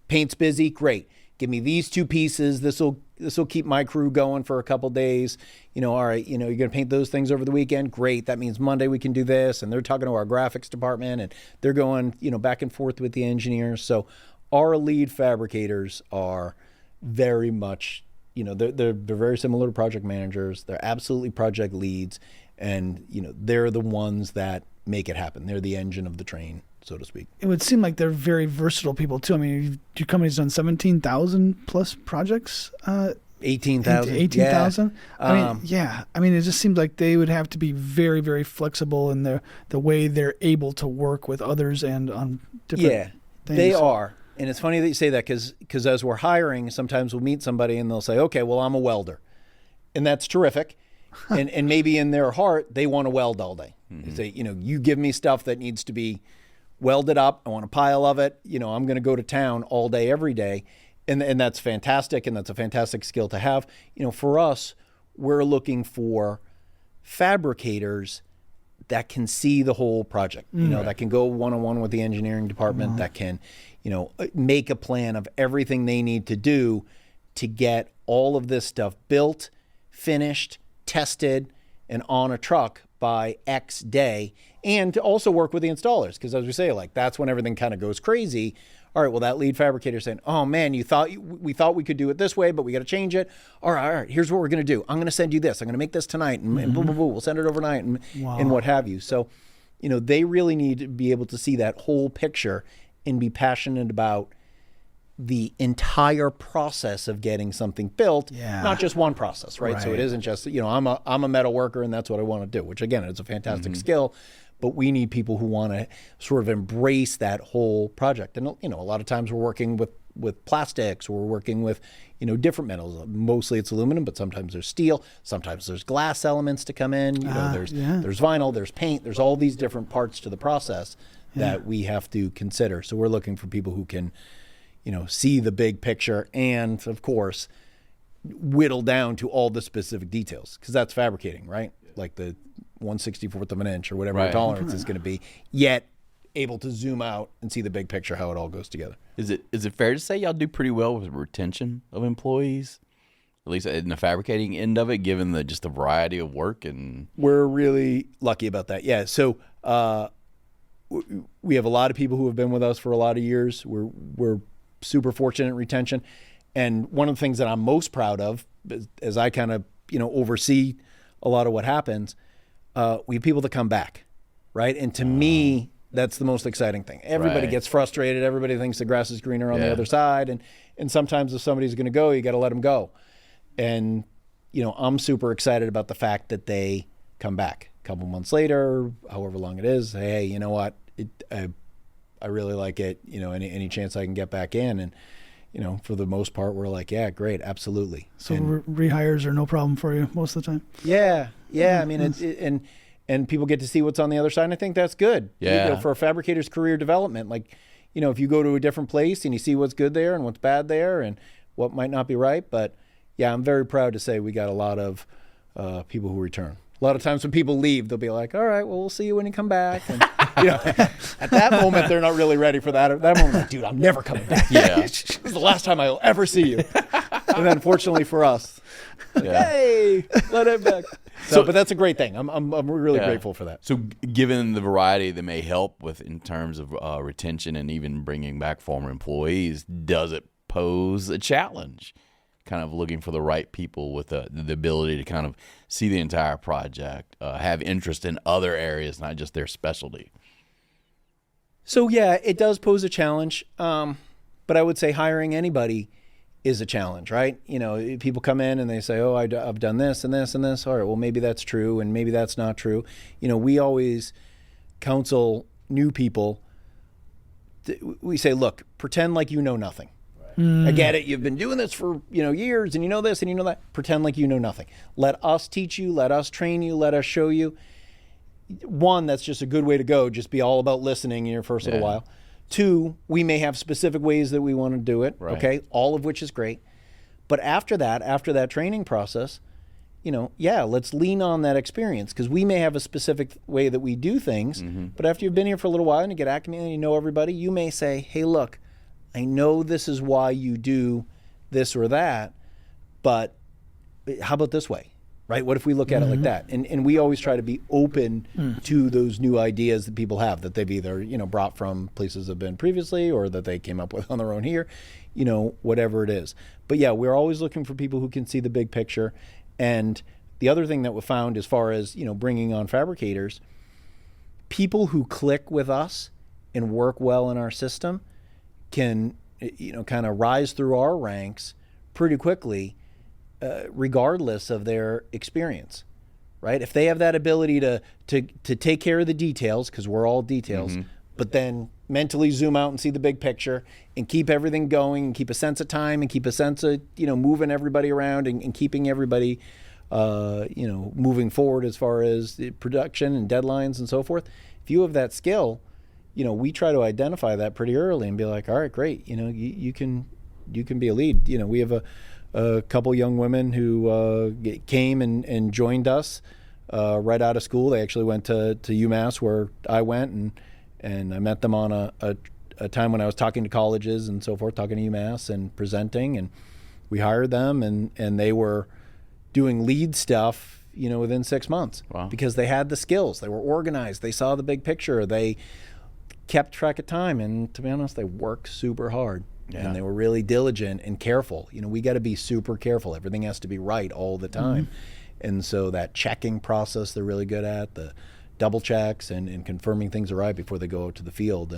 B: paint's busy, great. Give me these two pieces. This will keep my crew going for a couple days. You know, all right, you know, you're going to paint those things over the weekend. Great. That means Monday we can do this. And they're talking to our graphics department, and they're going, you know, back and forth with the engineers. So our lead fabricators are very much, you know, they're very similar to project managers. They're absolutely project leads, and, you know, they're the ones that make it happen. They're the engine of the train, so to speak.
A: It would seem like they're very versatile people too. I mean, your company's done 17,000 plus projects.
B: 18,000.
A: 18,000.
B: Yeah.
A: I mean, it just seems like they would have to be very, very flexible in the way they're able to work with others and on different things.
B: They are. And it's funny that you say that, because as we're hiring, sometimes we'll meet somebody and they'll say, okay, well, I'm a welder. And that's terrific. and maybe in their heart, they want to weld all day. They say, you know, you give me stuff that needs to be welded up. I want a pile of it. You know, I'm going to go to town all day, every day. And that's fantastic. And that's a fantastic skill to have. You know, for us, we're looking for fabricators that can see the whole project, you know, that can go one-on-one with the engineering department, that can, you know, make a plan of everything they need to do to get all of this stuff built, finished, tested, and on a truck by X day, and to also work with the installers. Because as we say, like, that's when everything kind of goes crazy. All right, well, that lead fabricator saying, oh man, we thought we could do it this way, but we got to change it. All right, here's what we're going to do. I'm going to send you this. I'm going to make this tonight, and blah, blah, blah. We'll send it overnight, and what have you. So, you know, they really need to be able to see that whole picture and be passionate about the entire process of getting something built, not just one process, right? So it isn't just, you know, I'm a metal worker and that's what I want to do, which again, it's a fantastic skill, but we need people who want to sort of embrace that whole project. And, you know, a lot of times we're working with plastics, or we're working with, you know, different metals. Mostly it's aluminum, but sometimes there's steel, sometimes there's glass elements to come in, you know, there's vinyl, there's paint, there's all these different parts to the process that we have to consider. So we're looking for people who can, you know, see the big picture and, of course, whittle down to all the specific details, because that's fabricating, right? Like the 1/64th of an inch or whatever the tolerance is going to be, yet able to zoom out and see the big picture, how it all goes together.
D: Is it fair to say y'all do pretty well with retention of employees, at least in the fabricating end of it, given just the variety of work? And
B: we're really lucky about that. Yeah. So we have a lot of people who have been with us for a lot of years. We're super fortunate in retention. And one of the things that I'm most proud of, as I kind of, you know, oversee a lot of what happens, we have people that come back, right? And to me, that's the most exciting thing. Everybody gets frustrated. Everybody thinks the grass is greener on the other side. And sometimes if somebody's going to go, you got to let them go. And, you know, I'm super excited about the fact that they come back a couple months later, however long it is. Hey, you know what? I really like it. You know, any chance I can get back in. And, you know, for the most part, we're like, yeah, great, absolutely.
A: So rehires are no problem for you most of the time?
B: Yeah. I mean, and people get to see what's on the other side, and I think that's good.
D: Yeah.
B: You know, for a fabricator's career development, like, you know, if you go to a different place and you see what's good there and what's bad there and what might not be right. But, yeah, I'm very proud to say we got a lot of people who return. A lot of times when people leave, they'll be like, all right, well, we'll see you when you come back. And, at that moment, they're not really ready for that. At that moment, like, dude, I'm never coming back.
D: Yeah.
B: This is the last time I'll ever see you. And then fortunately for us, hey, let it back. But that's a great thing. I'm really grateful for that.
D: So given the variety that may help with in terms of retention and even bringing back former employees, does it pose a challenge? Kind of looking for the right people with the ability to kind of see the entire project, have interest in other areas, not just their specialty.
B: So yeah, it does pose a challenge. But I would say hiring anybody is a challenge, right? People come in and they say, oh, I've done this and this and this. All right, well, maybe that's true and maybe that's not true. We always counsel new people. We say, look, pretend like you know nothing. I get it. You've been doing this for years, and you know this and you know that. Pretend like you know nothing. Let us teach you. Let us train you. Let us show you. One, that's just a good way to go. Just be all about listening in your first little while. Two, we may have specific ways that we want to do it.
D: Right.
B: Okay, all of which is great. But after that training process, let's lean on that experience, because we may have a specific way that we do things. But after you've been here for a little while and you get acclimated and you know everybody, you may say, hey, look, I know this is why you do this or that, but how about this way, right? What if we look at it like that? And we always try to be open to those new ideas that people have, that they've either, brought from places they've been previously or that they came up with on their own here, whatever it is. But yeah, we're always looking for people who can see the big picture. And the other thing that we found as far as, bringing on fabricators, people who click with us and work well in our system can kind of rise through our ranks pretty quickly, regardless of their experience, right? If they have that ability to take care of the details, because we're all details, but then mentally zoom out and see the big picture and keep everything going and keep a sense of time and keep a sense of moving everybody around and keeping everybody moving forward as far as the production and deadlines and so forth. If you have that skill, we try to identify that pretty early and be like, all right, great. You can be a lead. We have a couple young women who came and joined us right out of school. They actually went to UMass, where I went, and I met them on a time when I was talking to colleges and so forth, talking to UMass and presenting, and we hired them, and they were doing lead stuff, within 6 months.
D: Wow.
B: Because they had the skills. They were organized. They saw the big picture. They kept track of time, and to be honest, they worked super hard.
D: Yeah.
B: And they were really diligent and careful. We got to be super careful. Everything has to be right all the time. And so that checking process they're really good at, the double checks and confirming things are right before they go out to the field.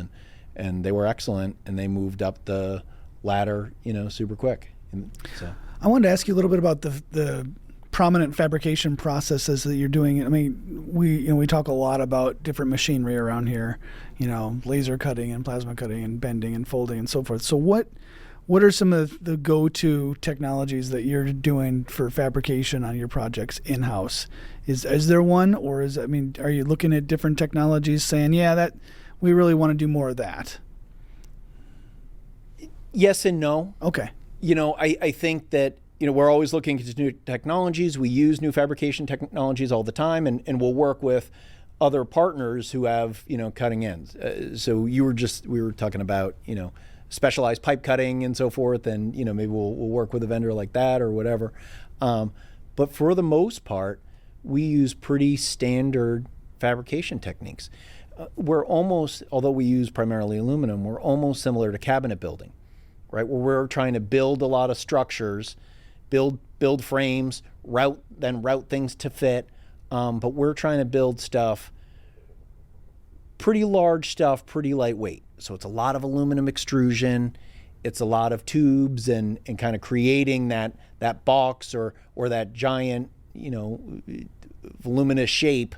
B: And they were excellent, and they moved up the ladder, super quick. And so
A: I wanted to ask you a little bit about the prominent fabrication processes that you're doing. I mean, we talk a lot about different machinery around here, laser cutting and plasma cutting and bending and folding and so forth. So what are some of the go-to technologies that you're doing for fabrication on your projects in-house? Is there one, or are you looking at different technologies saying, yeah, that we really want to do more of that?
B: Yes and no.
A: Okay.
B: I think that we're always looking at new technologies. We use new fabrication technologies all the time, and we'll work with other partners who have, cutting ends. So we were talking about, specialized pipe cutting and so forth, and, maybe we'll work with a vendor like that or whatever. But for the most part, we use pretty standard fabrication techniques. We're almost, although we use primarily aluminum, we're almost similar to cabinet building, right? Where we're trying to build a lot of structures, build frames, route things to fit. But we're trying to build stuff, pretty large stuff, pretty lightweight. So it's a lot of aluminum extrusion. It's a lot of tubes and kind of creating that box or that giant, voluminous shape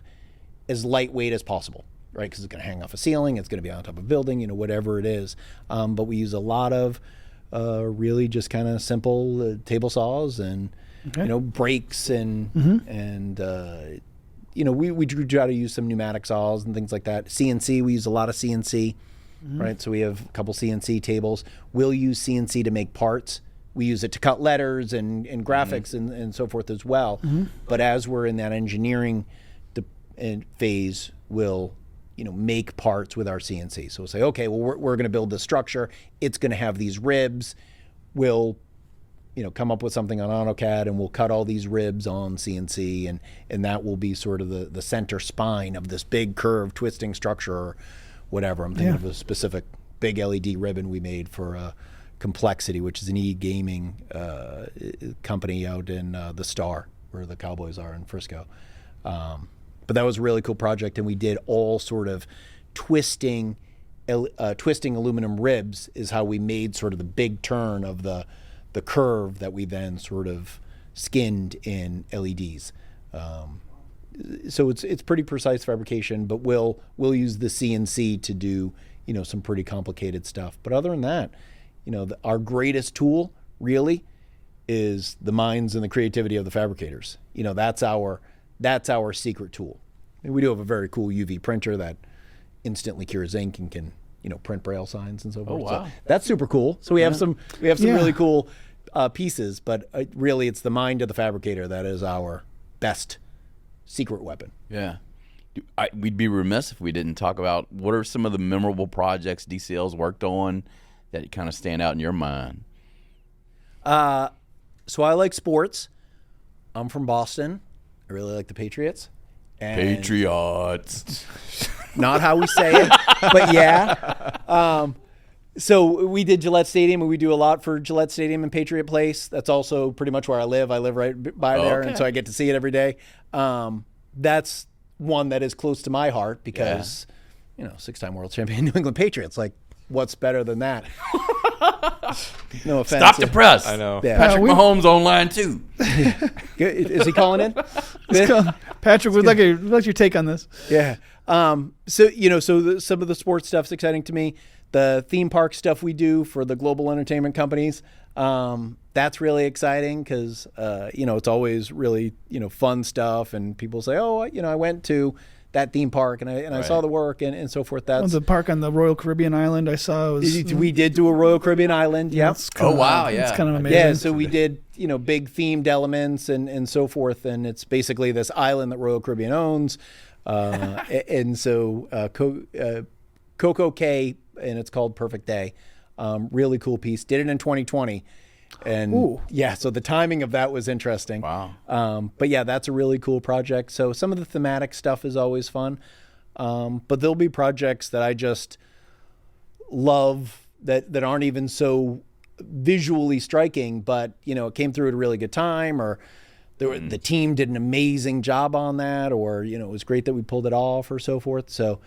B: as lightweight as possible, right? Because it's going to hang off a ceiling. It's going to be on top of a building, whatever it is. But we use a lot of really just kind of simple table saws and brakes and we try to use some pneumatic saws and things like that. CNC, we use a lot of CNC, right? So we have a couple CNC tables. We'll use CNC to make parts we use it to cut letters and graphics and so forth as well. But as we're in that engineering phase, we'll make parts with our CNC. So we'll say, okay, well, we're going to build this structure. It's going to have these ribs. We'll come up with something on AutoCAD, and we'll cut all these ribs on CNC, and that will be sort of the center spine of this big curved twisting structure or whatever. I'm thinking of a specific big LED ribbon we made for Complexity, which is an e-gaming company out in the Star, where the Cowboys are in Frisco. But that was a really cool project, and we did all sort of twisting aluminum ribs is how we made sort of the big turn of the curve that we then sort of skinned in LEDs. So it's pretty precise fabrication, but we'll use the CNC to do some pretty complicated stuff. But other than that, our greatest tool really is the minds and the creativity of the fabricators. That's our secret tool. And we do have a very cool UV printer that instantly cures ink and can print braille signs and so forth.
D: Oh, wow.
B: So that's super cool. So we have some really cool pieces, but really it's the mind of the fabricator that is our best secret weapon.
D: Yeah. We'd be remiss if we didn't talk about what are some of the memorable projects DCL's worked on that kind of stand out in your mind.
B: So I like sports. I'm from Boston. I really like the Patriots. And
D: Patriots.
B: Not how we say it, but yeah. So we did Gillette Stadium, and we do a lot for Gillette Stadium and Patriot Place. That's also pretty much where I live. I live right by there, and so I get to see it every day. That's one that is close to my heart because, 6-time world champion New England Patriots. Like, what's better than that? No offense.
D: Stop the press.
E: I know.
B: Yeah.
D: Patrick Mahomes online too.
B: Is he calling in?
A: Patrick, we'd like your take on this.
B: Yeah. So some of the sports stuff's exciting to me. The theme park stuff we do for the global entertainment companies, that's really exciting because it's always really fun stuff, and people say, oh, I went to that theme park and I saw the work and so forth. That's
A: the park on the Royal Caribbean island I saw.
B: We did do a Royal Caribbean island. Yeah.
D: Oh wow, yeah.
A: It's kind of amazing.
B: Yeah, so we did big themed elements and so forth, and it's basically this island that Royal Caribbean owns, and so CocoCay, and it's called Perfect Day. Really cool piece. Did it in 2020. And so the timing of that was interesting.
D: Wow.
B: But yeah, that's a really cool project. So some of the thematic stuff is always fun. But there'll be projects that I just love that aren't even so visually striking, but it came through at a really good time, or the team did an amazing job on that, or it was great that we pulled it off, or so forth. So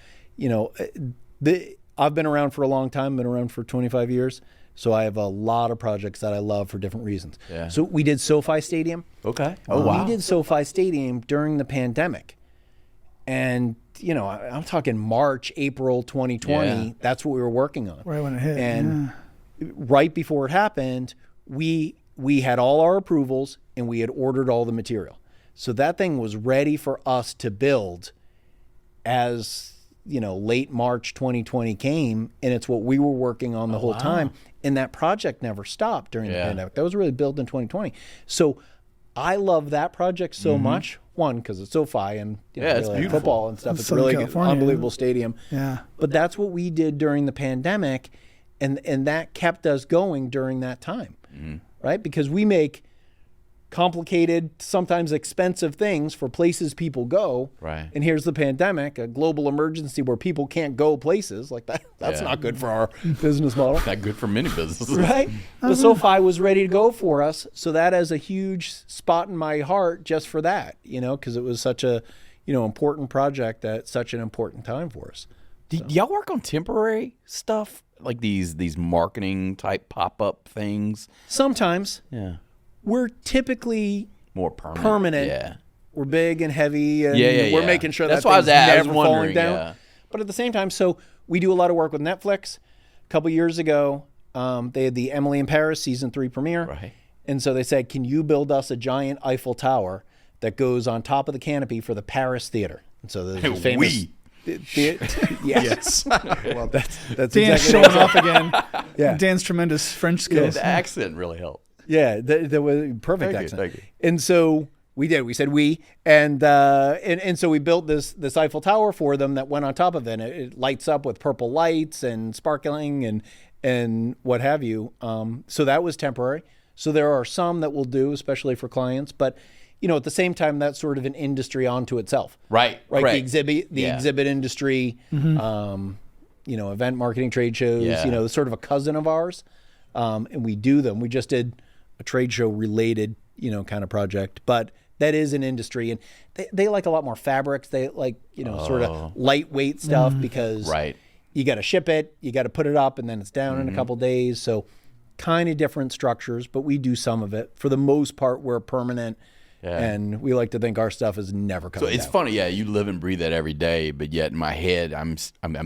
B: I've been around for a long time, been around for 25 years. So I have a lot of projects that I love for different reasons.
D: Yeah.
B: So we did SoFi Stadium.
D: Okay. Oh, wow.
B: We did SoFi Stadium during the pandemic. And, I'm talking March, April 2020. Yeah. That's what we were working on.
A: Right when it hit.
B: And right before it happened, we had all our approvals and we had ordered all the material. So that thing was ready for us to build as, late March 2020 came, and it's what we were working on the whole time. And that project never stopped during the pandemic. That was really built in 2020. So I love that project so much. One, because it's SoFi and
D: it's beautiful.
B: Football and stuff. It's
A: Southern
B: really
A: California,
B: unbelievable stadium.
A: Yeah.
B: But that's what we did during the pandemic, and that kept us going during that time, right? Because we make complicated, sometimes expensive things for places people go.
D: Right.
B: And here's the pandemic, a global emergency where people can't go places like that. That's not good for our business model.
D: Not good for many businesses.
B: Right. But SoFi was ready to go for us. So that has a huge spot in my heart just for that, because it was such a, important project at such an important time for us.
D: Do y'all work on temporary stuff? Like these marketing type pop-up things?
B: Sometimes.
D: Yeah.
B: We're typically
D: more permanent. Yeah.
B: We're big and heavy, and we're making sure
D: that's
B: that
D: why
B: thing's never falling down.
D: Yeah.
B: But at the same time, so we do a lot of work with Netflix. A couple years ago, they had the Emily in Paris season 3 premiere.
D: Right.
B: And so they said, can you build us a giant Eiffel Tower that goes on top of the canopy for the Paris theater? And so there's a famous... Yes.
A: Well, that's
B: Dan's
A: exactly
B: showing off again.
A: Yeah. Dan's tremendous French skills.
D: The accent really helped.
B: Yeah, that was perfect accent.
D: Thank you.
B: And so we did. We said we, and so we built this Eiffel Tower for them that went on top of it. It lights up with purple lights and sparkling and what have you. So that was temporary. So there are some that we'll do, especially for clients, but at the same time, that's sort of an industry onto itself.
D: Right.
B: The exhibit industry, event marketing, trade shows, sort of a cousin of ours. And we do them. We just did a trade show related, kind of project, but that is an industry, and they like a lot more fabrics. They like, sort of lightweight stuff because you got to ship it, you got to put it up, and then it's down in a couple days. So kind of different structures, but we do some of it. For the most part, we're permanent. Yeah. And we like to think our stuff is never coming down.
D: So it's funny, you live and breathe that every day, but yet in my head, I'm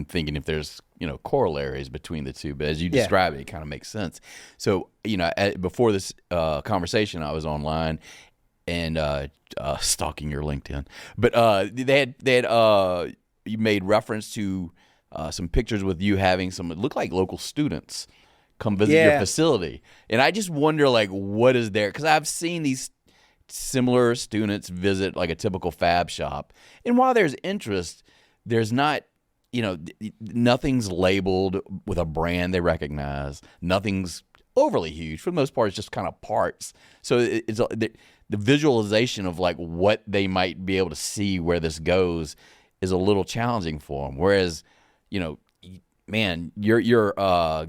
D: thinking if there's corollaries between the two. But as you describe it kind of makes sense. So before this conversation, I was online and stalking your LinkedIn, but they had you made reference to some pictures with you having some, it looked like local students come visit your facility, and I just wonder what is there, because I've seen these similar students visit like a typical fab shop, and while there's interest, there's not, nothing's labeled with a brand they recognize. Nothing's overly huge. For the most part, it's just kind of parts. So it's the visualization of what they might be able to see where this goes is a little challenging for them. Whereas, man, your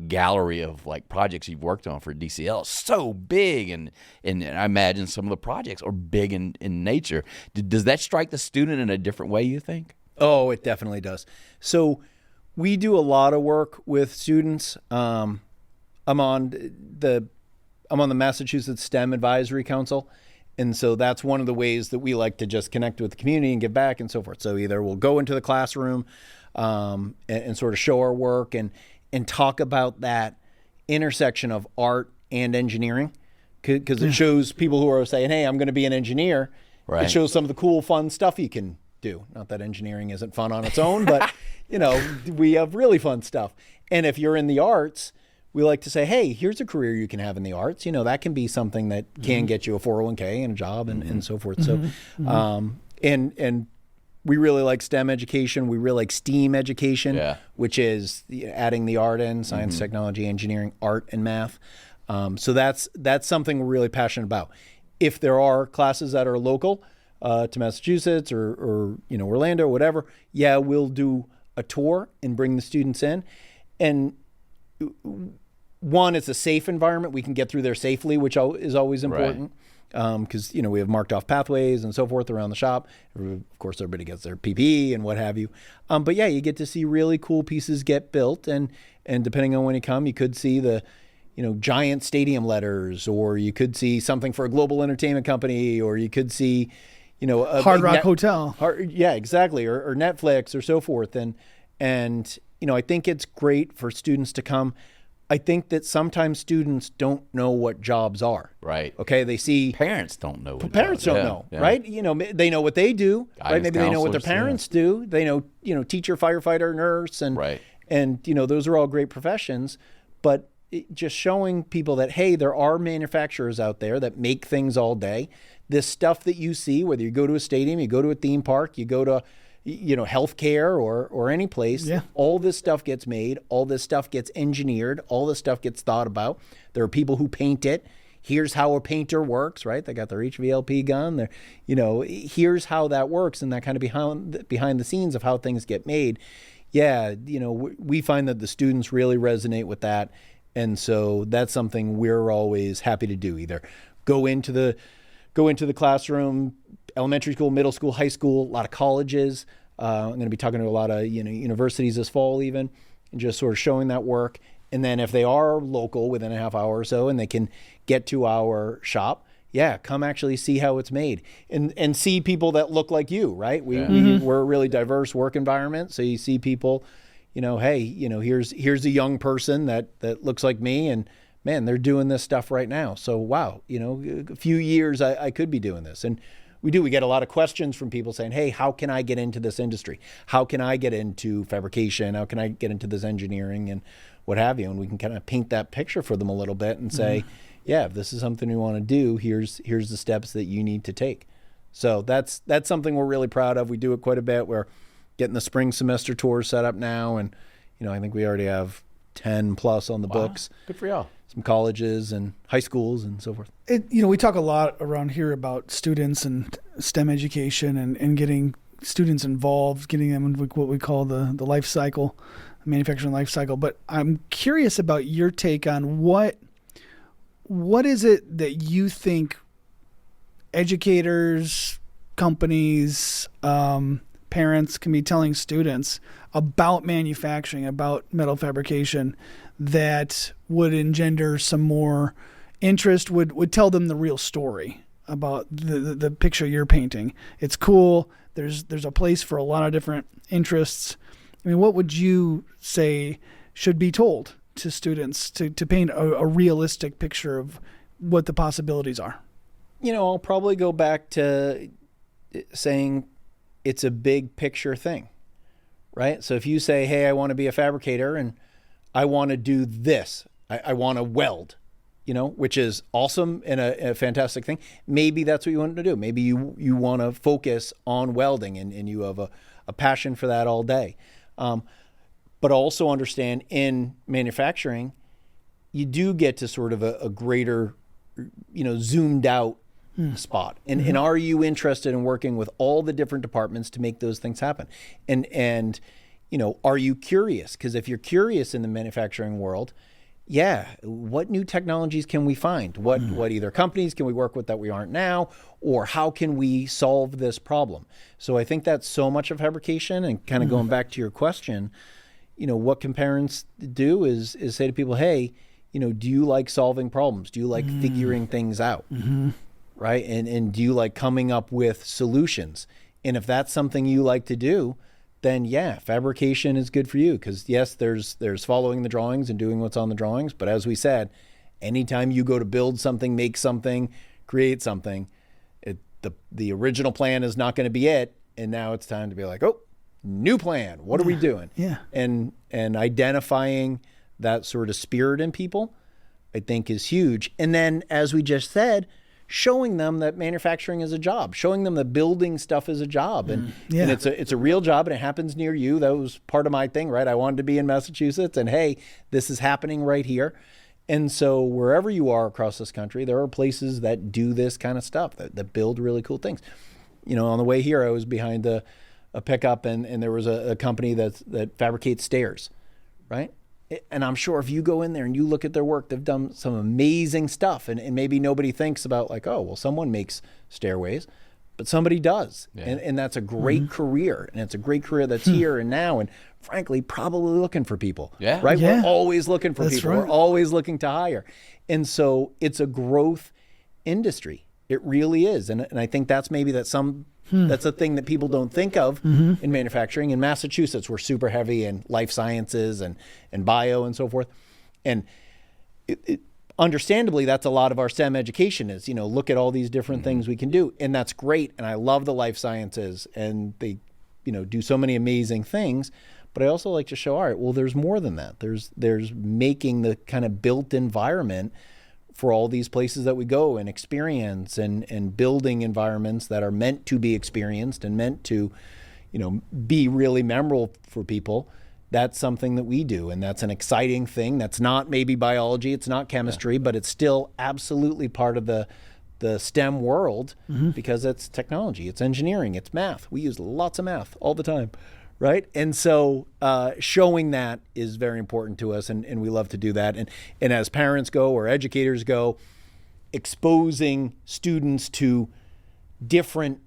D: gallery of projects you've worked on for DCL is so big, and I imagine some of the projects are big in nature. Does that strike the student in a different way, you think?
B: Oh, it definitely does. So we do a lot of work with students. I'm on the Massachusetts STEM Advisory Council, and so that's one of the ways that we like to just connect with the community and give back and so forth. So either we'll go into the classroom and sort of show our work and talk about that intersection of art and engineering, because it shows people who are saying, hey, I'm going to be an engineer. Right. It shows some of the cool, fun stuff you can do. Not that engineering isn't fun on its own, but we have really fun stuff. And if you're in the arts, we like to say, hey, here's a career you can have in the arts. That can be something that can get you a 401k and a job and so forth. So, and we really like STEM education. We really like STEAM education, which is adding the art in, science, technology, engineering, art, and math. So that's something we're really passionate about. If there are classes that are local to Massachusetts or Orlando or whatever, we'll do a tour and bring the students in. And one, it's a safe environment. We can get through there safely, which is always important. Because we have marked off pathways and so forth around the shop. Of course, everybody gets their PPE and what have you. But you get to see really cool pieces get built, and depending on when you come, you could see the giant stadium letters, or you could see something for a global entertainment company, or you could see a
A: Hard Rock Hotel.
B: Exactly, or Netflix or so forth. And I think it's great for students to come. I think that sometimes students don't know what jobs are.
D: Right.
B: Okay. They see
D: parents don't know.
B: Parents don't know. Yeah. Right. They know what they do. Right. Maybe they know what their parents do. They know, teacher, firefighter, nurse, and those are all great professions. But just showing people that, hey, there are manufacturers out there that make things all day. This stuff that you see, whether you go to a stadium, you go to a theme park, you go to healthcare or any place, all this stuff gets made, all this stuff gets engineered, all this stuff gets thought about. There are people who paint it. Here's how a painter works, right? They got their HVLP gun. They're, here's how that works, and that kind of behind the scenes of how things get made. We find that the students really resonate with that, and so that's something we're always happy to do. Either go into the classroom, elementary school, middle school, high school, a lot of colleges. I'm going to be talking to a lot of universities this fall even, and just sort of showing that work. And then if they are local within a half hour or so and they can get to our shop, come actually see how it's made and see people that look like you, right? We're a really diverse work environment. So you see people, hey, here's a young person that looks like me, and man, they're doing this stuff right now. So wow, a few years I could be doing this. And we get a lot of questions from people saying, hey, how can I get into this industry? How can I get into fabrication? How can I get into this engineering and what have you? And we can kind of paint that picture for them a little bit and say, yeah, if this is something you want to do, here's the steps that you need to take. So that's something we're really proud of. We do it quite a bit. We're getting the spring semester tour set up now, and I think we already have 10 plus on the books.
D: Good for y'all.
B: Some colleges and high schools and so forth.
A: We talk a lot around here about students and STEM education and getting students involved, getting them in what we call the life cycle, manufacturing life cycle. But I'm curious about your take on what is it that you think educators, companies, parents can be telling students about manufacturing, about metal fabrication, that would engender some more interest, would tell them the real story about the picture you're painting. It's cool. There's a place for a lot of different interests. I mean, what would you say should be told to students to paint a realistic picture of what the possibilities are?
B: I'll probably go back to saying it's a big picture thing, right? So if you say, hey, I want to be a fabricator and I want to do this, I want to weld, which is awesome and a fantastic thing. Maybe that's what you want to do. Maybe you want to focus on welding and you have a passion for that all day. But also understand in manufacturing, you do get to sort of a greater, zoomed out spot. And are you interested in working with all the different departments to make those things happen? And are you curious? Because if you're curious in the manufacturing world, what new technologies can we find? What either companies can we work with that we aren't now, or how can we solve this problem? So I think that's so much of fabrication. And kind of going back to your question, what can parents do is say to people, hey, do you like solving problems? Do you like figuring things out? Right? And do you like coming up with solutions? And if that's something you like to do, then fabrication is good for you. Because yes, there's following the drawings and doing what's on the drawings. But as we said, anytime you go to build something, make something, create something, the original plan is not going to be it. And now it's time to be like, oh, new plan. What are we doing?
A: Yeah.
B: And identifying that sort of spirit in people, I think, is huge. And then, as we just said, showing them that manufacturing is a job, showing them that building stuff is a job. And it's a real job, and it happens near you. That was part of my thing, right? I wanted to be in Massachusetts, and hey, this is happening right here. And so wherever you are across this country, there are places that do this kind of stuff, that build really cool things. On the way here, I was behind a pickup, and there was a company that fabricates stairs, right? And I'm sure if you go in there and you look at their work, they've done some amazing stuff. And maybe nobody thinks about like, oh, well, someone makes stairways, but somebody does. Yeah. And that's a great career. And it's a great career that's here and now. And frankly, probably looking for people.
D: Yeah.
B: Right?
A: Yeah.
B: We're always looking for
A: That's
B: people.
A: right.
B: We're always looking to hire. And so it's a growth industry. It really is. And I think that's maybe that's a thing that people don't think of in manufacturing. In Massachusetts, we're super heavy in life sciences and bio and so forth. And understandably, that's a lot of our STEM education is, look at all these different things we can do. And that's great. And I love the life sciences, and they, do so many amazing things. But I also like to show, all right, well, there's more than that. There's making the kind of built environment for all these places that we go and experience, and building environments that are meant to be experienced and meant to, be really memorable for people. That's something that we do. And that's an exciting thing. That's not maybe biology. It's not chemistry, but it's still absolutely part of the STEM world because it's technology, it's engineering, it's math. We use lots of math all the time. Right. And so showing that is very important to us, and we love to do that. And as parents go, or educators go, exposing students to different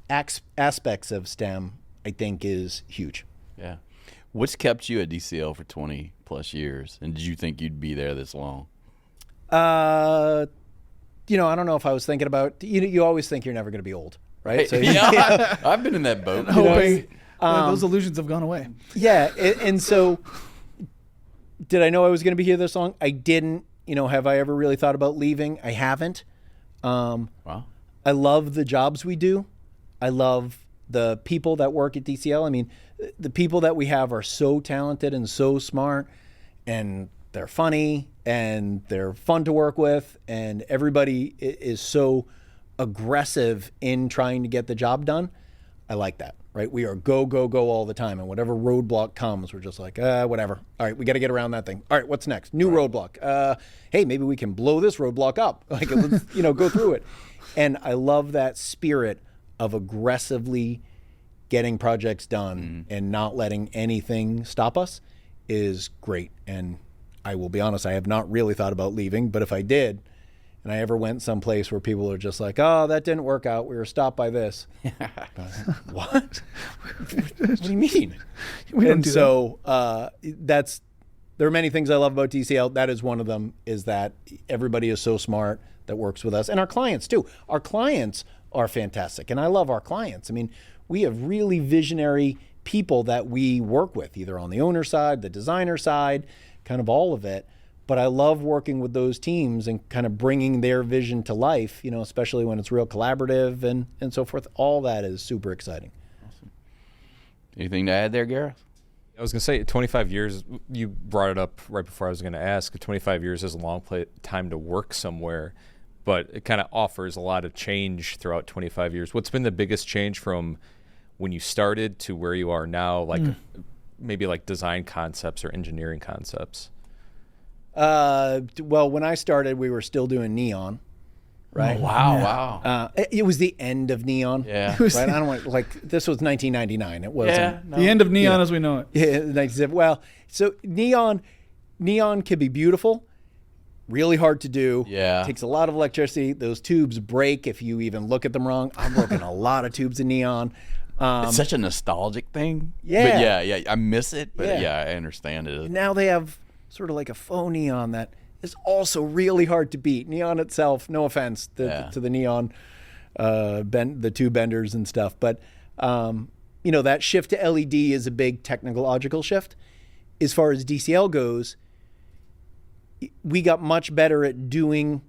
B: aspects of STEM, I think, is huge.
D: Yeah. What's kept you at DCL for 20 plus years? And did you think you'd be there this long?
B: I don't know if I was thinking about, you always think you're never going to be old, right? So,
D: I've been in that boat.
A: Hoping. Those illusions have gone away.
B: Yeah. And so did I know I was going to be here this long? I didn't. Have I ever really thought about leaving? I haven't.
D: Wow.
B: I love the jobs we do. I love the people that work at DCL. I mean, the people that we have are so talented and so smart, and they're funny and they're fun to work with, and everybody is so aggressive in trying to get the job done. I like that, right? We are go, go, go all the time. And whatever roadblock comes, we're just like, whatever. All right, we got to get around that thing. All right, what's next? New roadblock. Hey, maybe we can blow this roadblock up. Like, let's, go through it. And I love that spirit of aggressively getting projects done and not letting anything stop us is great. And I will be honest, I have not really thought about leaving, but if I did, and I ever went someplace where people are just like, oh, that didn't work out, we were stopped by this. What? What do you mean? And so there are many things I love about DCL. That is one of them, is that everybody is so smart that works with us. And our clients too. Our clients are fantastic. And I love our clients. I mean, we have really visionary people that we work with, either on the owner side, the designer side, kind of all of it. But I love working with those teams and kind of bringing their vision to life, especially when it's real collaborative and so forth. All that is super exciting.
D: Awesome. Anything to add there, Gareth?
E: I was going to say 25 years, you brought it up right before I was going to ask. 25 years is a long time to work somewhere, but it kind of offers a lot of change throughout 25 years. What's been the biggest change from when you started to where you are now, like maybe like design concepts or engineering concepts?
B: Well, when I started, we were still doing neon, right?
D: Oh, wow.
B: It was the end of neon.
D: Yeah.
B: Right. I don't want this was 1999. It wasn't
A: the end of neon as we know it.
B: Yeah. 1997. Well, so neon can be beautiful, really hard to do.
D: Yeah.
B: Takes a lot of electricity. Those tubes break if you even look at them wrong. I've broken a lot of tubes in neon.
D: It's such a nostalgic thing.
B: Yeah.
D: But yeah, I miss it. But I understand it.
B: Now they have sort of like a faux neon that is also really hard to beat. Neon itself, no offense to the neon, the tube benders and stuff, but that shift to LED is a big technological shift. As far as DCL goes, we got much better at doing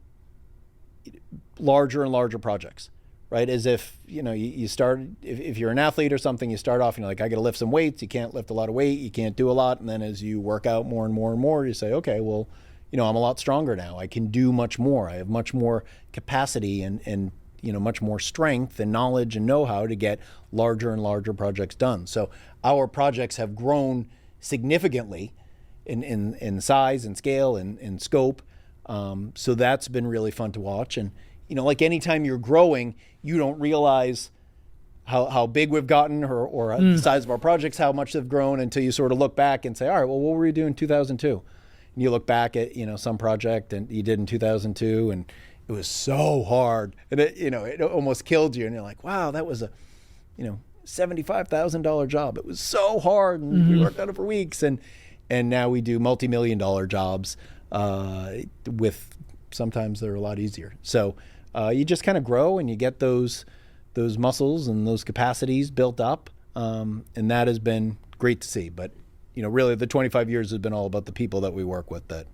B: larger and larger projects, right? As if, you start, if you're an athlete or something, you start off and you're like, I got to lift some weights. You can't lift a lot of weight. You can't do a lot. And then as you work out more and more and more, you say, okay, well, I'm a lot stronger now. I can do much more. I have much more capacity and much more strength and knowledge and know-how to get larger and larger projects done. So our projects have grown significantly in size and scale and in scope. So that's been really fun to watch. And, like anytime you're growing, you don't realize how big we've gotten or the size of our projects, how much they've grown until you sort of look back and say, all right, well, what were you doing in 2002? And you look back at, some project and you did in 2002 and it was so hard and it almost killed you. And you're like, wow, that was a, $75,000 job. It was so hard and we worked on it for weeks. And now we do multi-million-dollar jobs with sometimes they're a lot easier. So you just kind of grow and you get those muscles and those capacities built up. And that has been great to see. But, really the 25 years has been all about the people that we work with that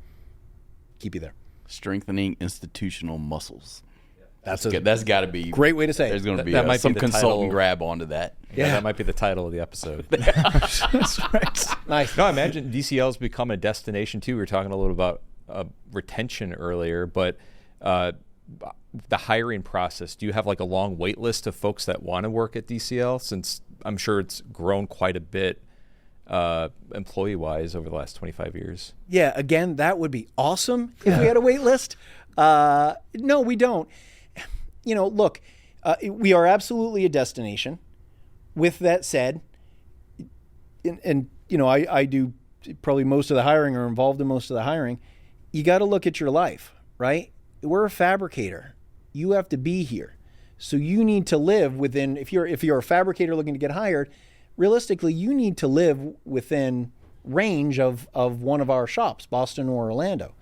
B: keep you there.
D: Strengthening institutional muscles.
B: That's
D: got to be
B: great way to say it.
D: There's going to be
E: that might
D: some
E: be the
D: consultant
E: title.
D: grab onto that.
E: Yeah, that might be the title of the episode.
A: That's right.
B: Nice.
E: No, I imagine DCL's become a destination too. We were talking a little about retention earlier, but the hiring process, do you have like a long wait list of folks that want to work at DCL, since I'm sure it's grown quite a bit employee-wise over the last 25 years?
B: Yeah, again, that would be awesome if we had a wait list. No, we don't. Look, we are absolutely a destination. With that said, and I do probably most of the hiring or involved in most of the hiring. You got to look at your life, right? We're a fabricator. You have to be here. So you need to live within, if you're a fabricator looking to get hired, realistically, you need to live within range of one of our shops, Boston or Orlando,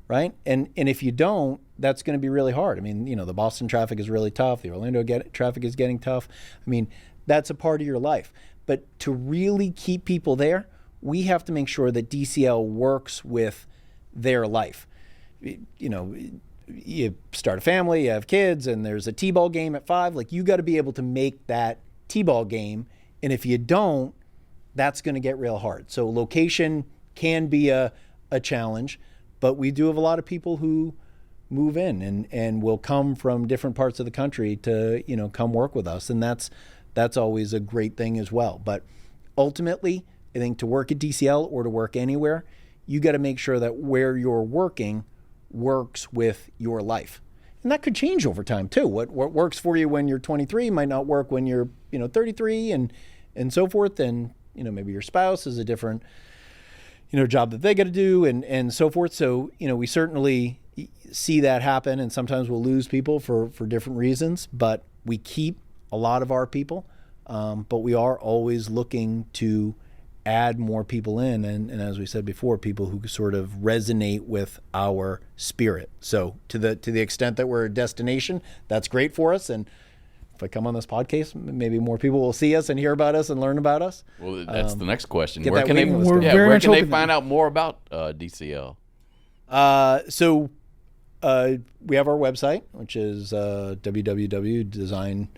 B: right? And if you don't, that's going to be really hard. I mean, the Boston traffic is really tough. The Orlando traffic is getting tough. I mean, that's a part of your life. But to really keep people there, we have to make sure that DCL works with their life. You start a family, you have kids, and there's a T-ball game at 5. Like, you got to be able to make that T-ball game. And if you don't, that's going to get real hard. So location can be a a challenge, but we do have a lot of people who move in and will come from different parts of the country to, come work with us. And that's always a great thing as well. But ultimately, I think to work at DCL or to work anywhere, you got to make sure that where you're working works with your life. And that could change over time too. What works for you when you're 23 might not work when you're, 33 and so forth. And, maybe your spouse has a different, job that they got to do and so forth. So, we certainly see that happen, and sometimes we'll lose people for different reasons, but we keep a lot of our people. But we are always looking to add more people in, and as we said before, people who sort of resonate with our spirit. So to the extent that we're a destination, that's great for us. And if I come on this podcast, maybe more people will see us and hear about us and learn about us.
D: Well, that's the next question.
B: Get
D: Where
B: that
D: can they
B: waiting list going.
D: where can they find out more about DCL?
B: So we have our website, which is www.Design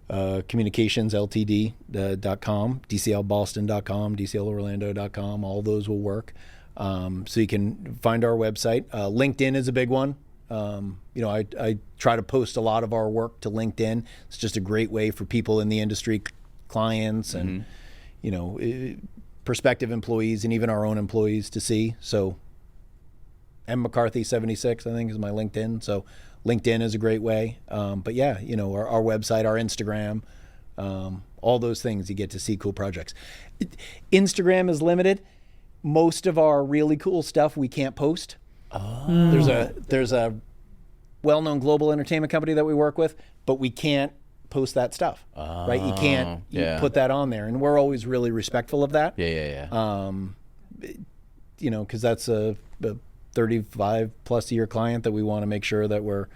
B: Communications Ltd.com, DCLBoston.com, DCLOrlando.com. All those will work. So you can find our website. LinkedIn is a big one. I try to post a lot of our work to LinkedIn. It's just a great way for people in the industry, clients, and prospective employees, and even our own employees to see. So M McCarthy 76, I think, is my LinkedIn. So LinkedIn is a great way. But yeah, our website, our Instagram, all those things, you get to see cool projects. Instagram is limited. Most of our really cool stuff we can't post. There's a well-known global entertainment company that we work with, but we can't post that stuff, right? You can't put that on there, and we're always really respectful of that. Because that's a 35 plus year client that we want to make sure that we're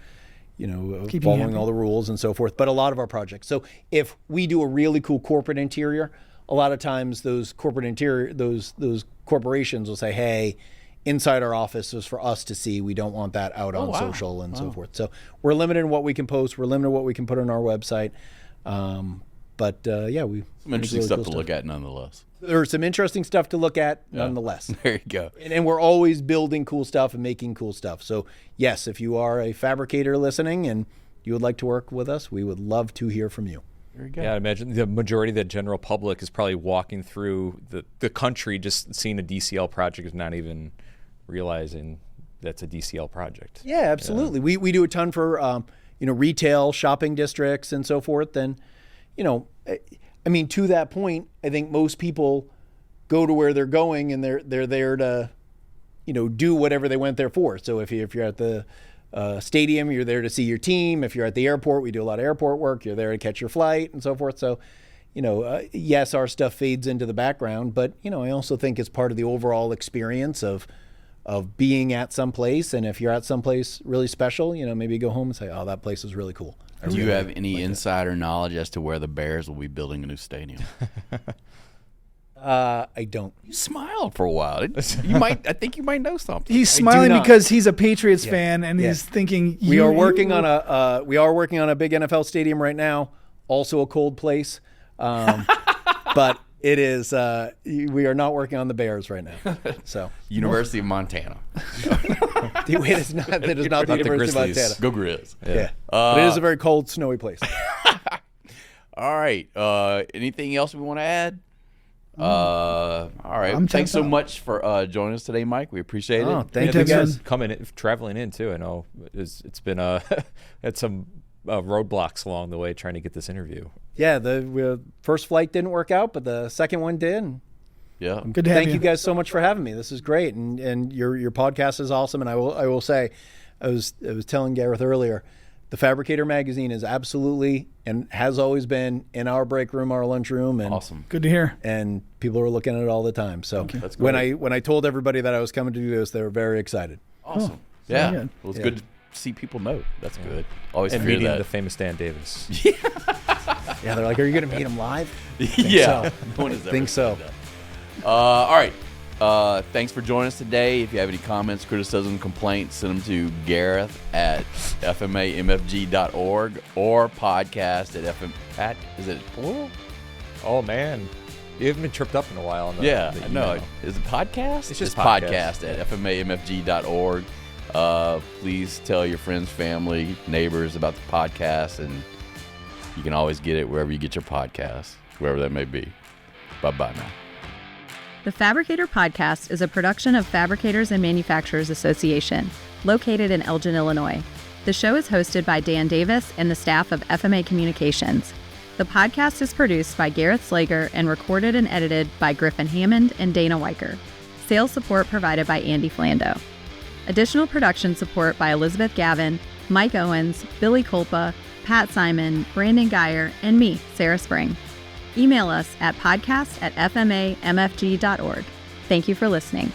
B: following all the rules and so forth. But a lot of our projects, so if we do a really cool corporate interior, a lot of times those corporate interior those corporations will say, hey, inside our office is for us to see, we don't want that out on social and so forth. So we're limited in what we can post, we're limited in what we can put on our website. But we
D: some interesting really stuff to look at nonetheless.
B: There's some interesting stuff to look at nonetheless.
D: There you go.
B: And we're always building cool stuff and making cool stuff. So yes, if you are a fabricator listening and you would like to work with us, we would love to hear from you.
E: There you go. Yeah, I imagine the majority of the general public is probably walking through the country just seeing a DCL project is not even realizing that's a DCL project.
B: Yeah, absolutely. We do a ton for retail, shopping districts and so forth. And to that point, I think most people go to where they're going and they're there to, do whatever they went there for. So if you're at the stadium, you're there to see your team. If you're at the airport, we do a lot of airport work. You're there to catch your flight and so forth. So, yes, our stuff fades into the background, but, I also think it's part of the overall experience of being at some place. And if you're at some place really special, maybe you go home and say, oh, that place is really cool.
D: Do you have any insider knowledge as to where the Bears will be building a new stadium?
B: I don't.
D: You smiled for a while. I think you might know something.
A: He's smiling because he's a Patriots fan and he's thinking.
B: We are working on a big NFL stadium right now. Also a cold place, but it is. We are not working on the Bears right now. So
D: University of Montana.
B: Wait, it's not. That is not the University of Montana.
D: Go Grizz.
B: Yeah. But it is a very cold, snowy place.
D: All right. Anything else we want to add? All right. Thanks so much for joining us today, Mike. We appreciate it.
B: Thank you guys.
E: Traveling in too. I know it's been had some roadblocks along the way trying to get this interview.
B: Yeah, the first flight didn't work out, but the second one did.
D: Yeah,
A: good to have you.
B: Thank you guys so much for having me. This is great, and your podcast is awesome. And I will say, I was telling Gareth earlier, the Fabricator magazine is absolutely and has always been in our break room, our lunchroom, and
D: awesome.
A: Good to hear.
B: And people are looking at it all the time. So when I told everybody that I was coming to do this, they were very excited.
D: Awesome. Well, it's good to see people know. That's good. Always
E: and
D: fear
E: meeting
D: that.
E: the famous Dan Davis.
B: Yeah, they're like, "Are you going to meet him live?"
D: Yeah,
B: I think so.
D: All right. Thanks for joining us today. If you have any comments, criticism, complaints, send them to Gareth at fmamfg.org or podcast at is it plural?
E: Oh man, You haven't been tripped up in a while. On the,
D: no. Is it podcast?
E: It's just
D: podcast at fmamfg.org. Please tell your friends, family, neighbors about the podcast, and you can always get it wherever you get your podcasts, wherever that may be. Bye-bye now.
C: The Fabricator Podcast is a production of Fabricators and Manufacturers Association, located in Elgin, Illinois. The show is hosted by Dan Davis and the staff of FMA Communications. The podcast is produced by Gareth Slager and recorded and edited by Griffin Hammond and Dana Weicker. Sales support provided by Andy Flando. Additional production support by Elizabeth Gavin, Mike Owens, Billy Culpa, Pat Simon, Brandon Geyer, and me, Sarah Spring. Email us at podcast@fmamfg.org. Thank you for listening.